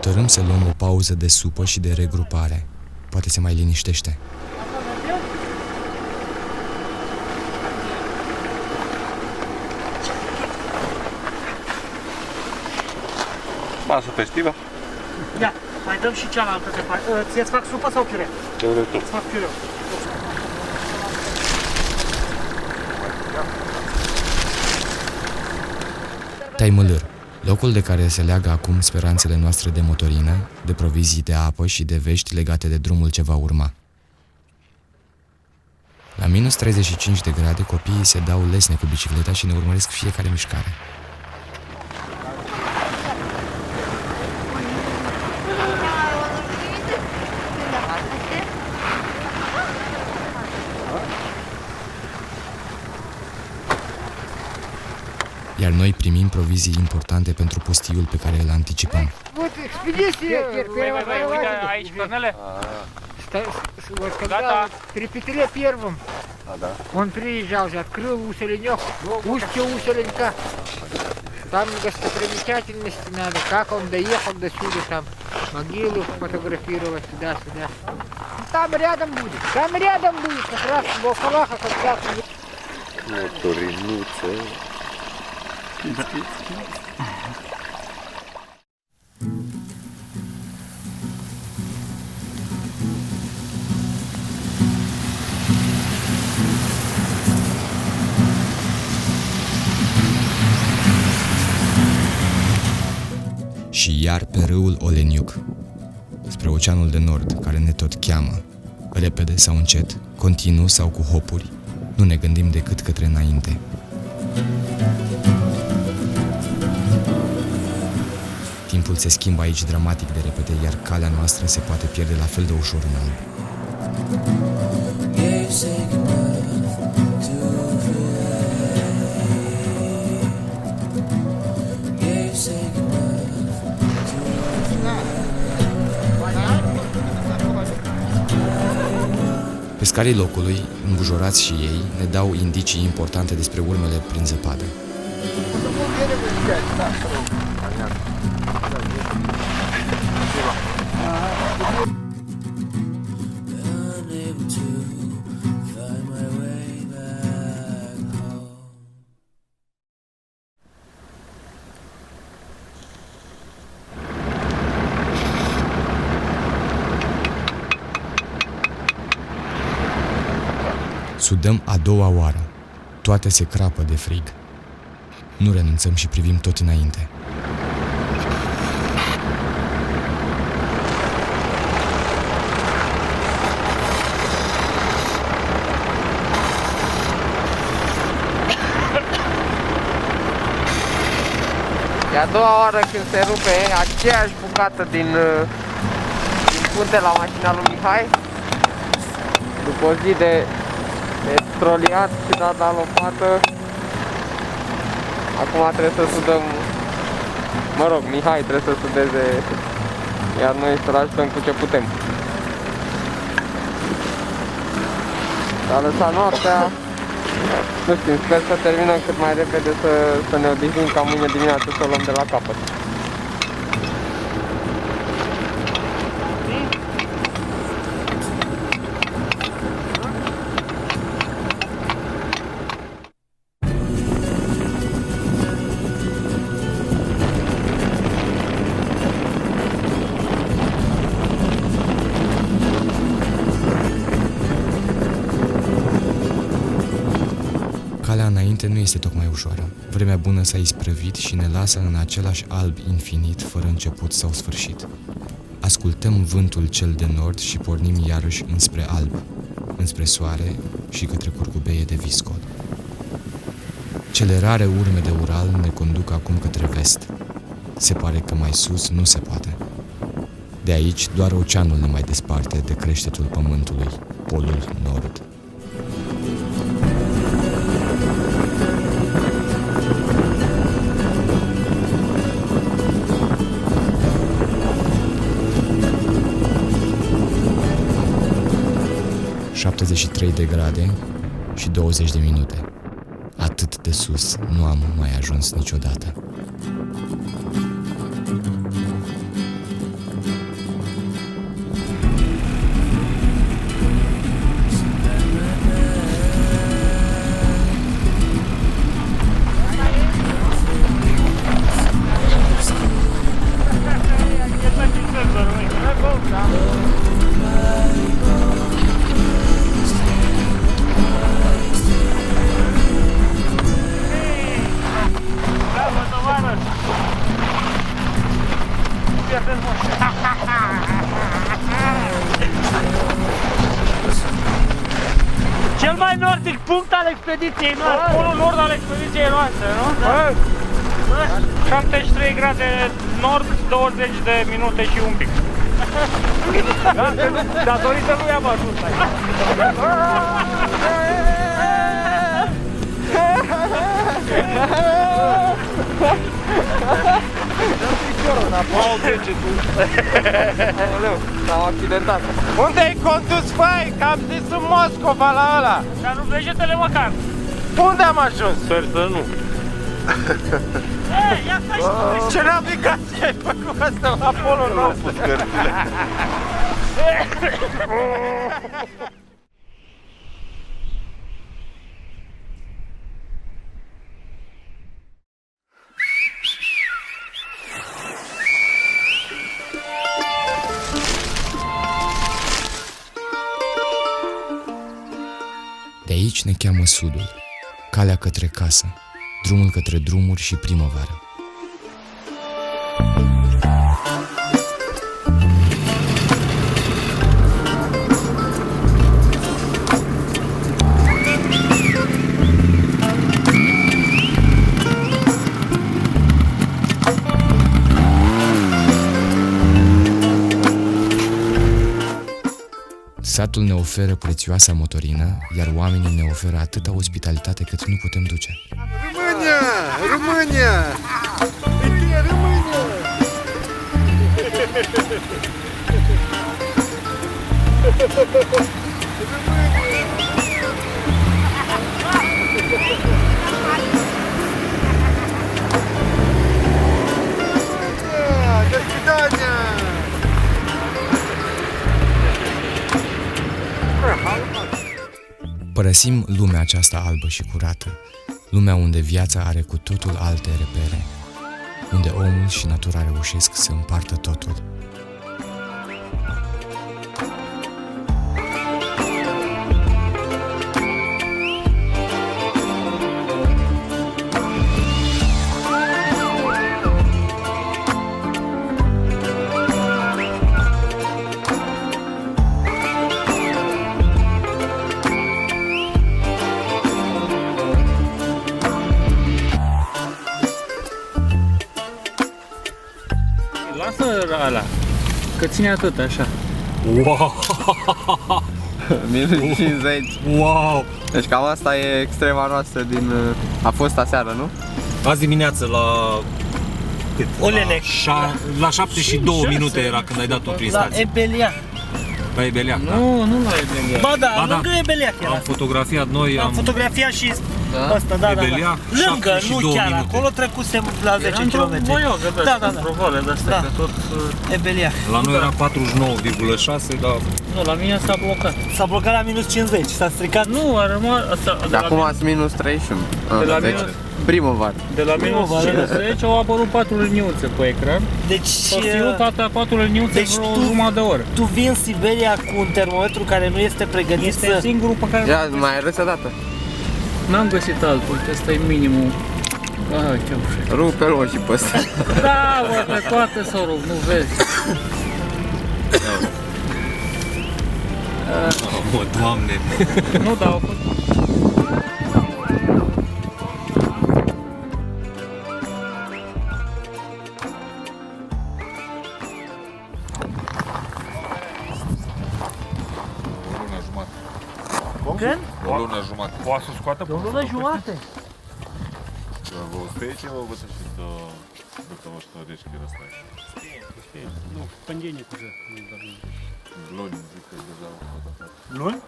[SPEAKER 1] Hotărâm să luăm o pauză de supă și de regrupare. Poate se mai liniștește.
[SPEAKER 4] Masă festivă?
[SPEAKER 3] Ia, mai dăm și cealaltă de parte. Ție-ți fac supă sau piure?
[SPEAKER 4] De tot.
[SPEAKER 3] Îți fac piureu.
[SPEAKER 1] Taimălâr, locul de care se leagă acum speranțele noastre de motorină, de provizii de apă și de vești legate de drumul ce va urma. La minus 35 de grade, copiii se dau lesne cu bicicleta și ne urmăresc fiecare mișcare. Iar noi primim provizii importante pentru pustiul pe care îl anticipăm.
[SPEAKER 8] Вот экспедиция.
[SPEAKER 11] Uite aici, Cornele.
[SPEAKER 8] Вот когда при Петре Первом
[SPEAKER 4] Da.
[SPEAKER 8] он приезжал же, открыл Усоленёк, устье Усоленька. Там достопримечательности надо, как он доехал до сюда, там могилу фотографировать туда-сюда. Там рядом будет, как раз в Волхолаха, как раз.
[SPEAKER 4] Motorinuță.
[SPEAKER 1] Și iar pe râul Oleniuc, spre Oceanul de Nord, care ne tot cheamă, repede sau încet, continuu sau cu hopuri, nu ne gândim decât către înainte. Timpul se schimbă aici dramatic de repede, iar calea noastră se poate pierde la fel de ușor în alb. Pescarii locului, îmbujorați și ei, ne dau indicii importante despre urmele prin zăpadă. Sudăm a doua oară. Toate se crapă de frig. Nu renunțăm și privim tot înainte.
[SPEAKER 14] E a doua oară când se rupe aceeași bucată din punte la mașina lui Mihai. După o zi de troliat și dat la lopată, acum trebuie să sudăm, mă rog, Mihai trebuie să sudeze, iar noi să-l ajutăm cu ce putem. S-a lăsat noaptea, nu știu, sper să terminăm cât mai repede să ne odihnim ca mâine dimineață să o luăm de la capăt.
[SPEAKER 1] Calea înainte nu este tocmai ușoară. Vremea bună s-a isprăvit și ne lasă în același alb infinit, fără început sau sfârșit. Ascultăm vântul cel de nord și pornim iarăși înspre alb, înspre soare și către curcubeie de viscol. Cele rare urme de Ural ne conduc acum către vest. Se pare că mai sus nu se poate. De aici doar oceanul ne mai desparte de creștetul pământului, polul nord. ...73 de grade și 20 de minute. Atât de sus nu am mai ajuns niciodată.
[SPEAKER 11] expediției noastre, polul nord al expediției noastre, nu? Da. 73 grade nord, 20 de minute și un pic. Da? Datorită lui am ajuns aici.
[SPEAKER 14] S-au accidentat. Unde-ai condus, fai? Că am zis în Moscova la ăla.
[SPEAKER 11] Dar nu vegetele măcar.
[SPEAKER 14] Unde am ajuns?
[SPEAKER 11] Sper să nu. Ia stai și tu.
[SPEAKER 14] Ce navigație ai făcut asta la polul nostru?
[SPEAKER 1] De aici ne cheamă sudul, calea către casă, drumul către drumuri și primăvară. Satul ne oferă prețioasa motorină, iar oamenii ne oferă atâta ospitalitate cât nu putem duce.
[SPEAKER 7] România! România! E România! До свидания!
[SPEAKER 1] Părăsim lumea aceasta albă și curată, lumea unde viața are cu totul alte repere, unde omul și natura reușesc să împartă totul.
[SPEAKER 11] Lasă ăla, că ține atât așa.
[SPEAKER 14] Wow! Minus 50.
[SPEAKER 5] Wow!
[SPEAKER 14] Deci cam asta e extrema noastră din... A fost aseară, nu?
[SPEAKER 5] Azi dimineață la... Cât?
[SPEAKER 3] Olenec.
[SPEAKER 5] La 72 minute era când ai dat-o prin
[SPEAKER 3] La
[SPEAKER 5] stație.
[SPEAKER 3] Ebeliac.
[SPEAKER 5] La Ebeliac, da?
[SPEAKER 11] Nu la Ebeliac.
[SPEAKER 3] Ba da, lângă Ebeliac era.
[SPEAKER 5] Am fotografiat noi,
[SPEAKER 3] Am fotografiat și ăsta, da.
[SPEAKER 5] Ebeliac,
[SPEAKER 3] Lângă, nu
[SPEAKER 5] 72
[SPEAKER 3] chiar,
[SPEAKER 5] minute.
[SPEAKER 3] acolo trecusem la 10 km. Da.
[SPEAKER 11] Provale de-astea, că tot...
[SPEAKER 3] Ebeliac.
[SPEAKER 5] La noi era 49,6, dar...
[SPEAKER 11] Nu, la mine s-a blocat.
[SPEAKER 3] S-a blocat la minus 50, s-a stricat.
[SPEAKER 11] Nu, a rămas...
[SPEAKER 14] Dar acum ați minus 31.
[SPEAKER 11] De la
[SPEAKER 14] deci,
[SPEAKER 11] minus...
[SPEAKER 14] primăvară.
[SPEAKER 11] De la minus 50 au apărut 4 liniuțe pe ecran.
[SPEAKER 3] Deci...
[SPEAKER 11] Au 4 liniuțe
[SPEAKER 3] deci
[SPEAKER 11] vreo jumătate de oră.
[SPEAKER 3] Tu vii în Siberia cu un termometru care nu este pregătit
[SPEAKER 11] Este singurul pe care...
[SPEAKER 14] Ia, mai arăți o dată.
[SPEAKER 11] N-am găsit altul, că ăsta e minimul. Ai, ce ușă.
[SPEAKER 14] Rupe-l și pe ăsta.
[SPEAKER 11] Da, bă, pe toate s-o rup, nu vezi.
[SPEAKER 5] Mă, Doamne!
[SPEAKER 11] Nu, dar au fost...
[SPEAKER 3] Când?
[SPEAKER 4] O lună jumătate.
[SPEAKER 5] Poate să scoată
[SPEAKER 3] O lună jumate.
[SPEAKER 13] Вы успеете его вытащить до того, что речки растают?
[SPEAKER 11] Ну, в понедельник уже.
[SPEAKER 13] Лунь, держал.
[SPEAKER 5] Luni?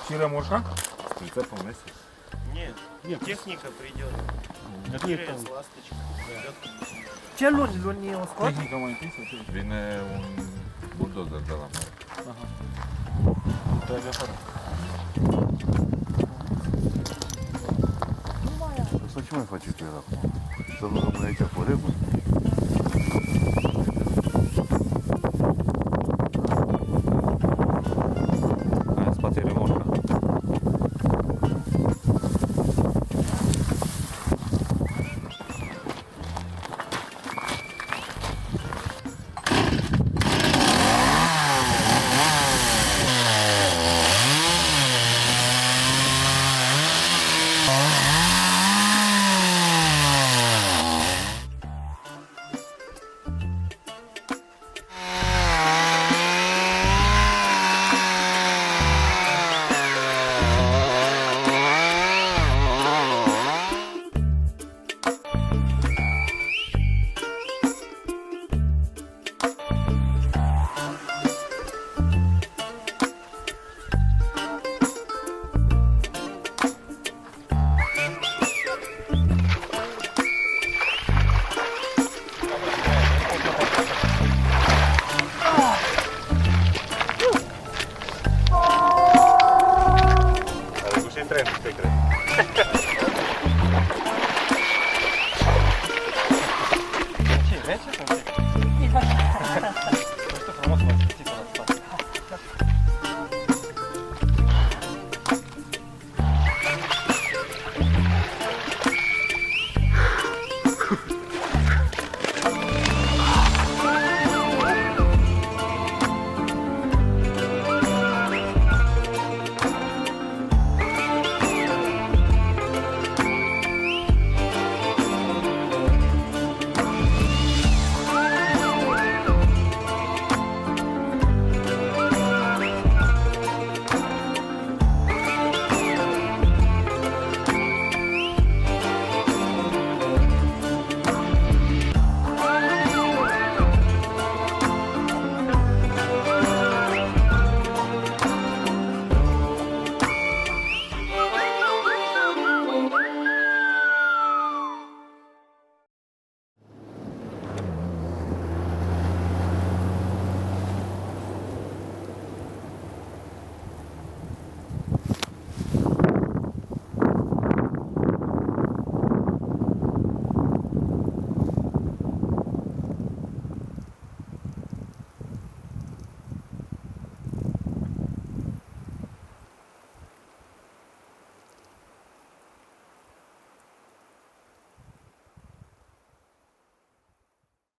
[SPEAKER 5] Și remorca?
[SPEAKER 13] С прицепом вместе?
[SPEAKER 3] Нет, техника придет. С ласточкой. Ce luni o scot?
[SPEAKER 5] Tehnica mai întâi sau ce?
[SPEAKER 13] Vine un buldozer de la mare.
[SPEAKER 5] Aha. Trage afară.
[SPEAKER 7] Asta ce mai face cu el acum? Să nu rămâne aici forever?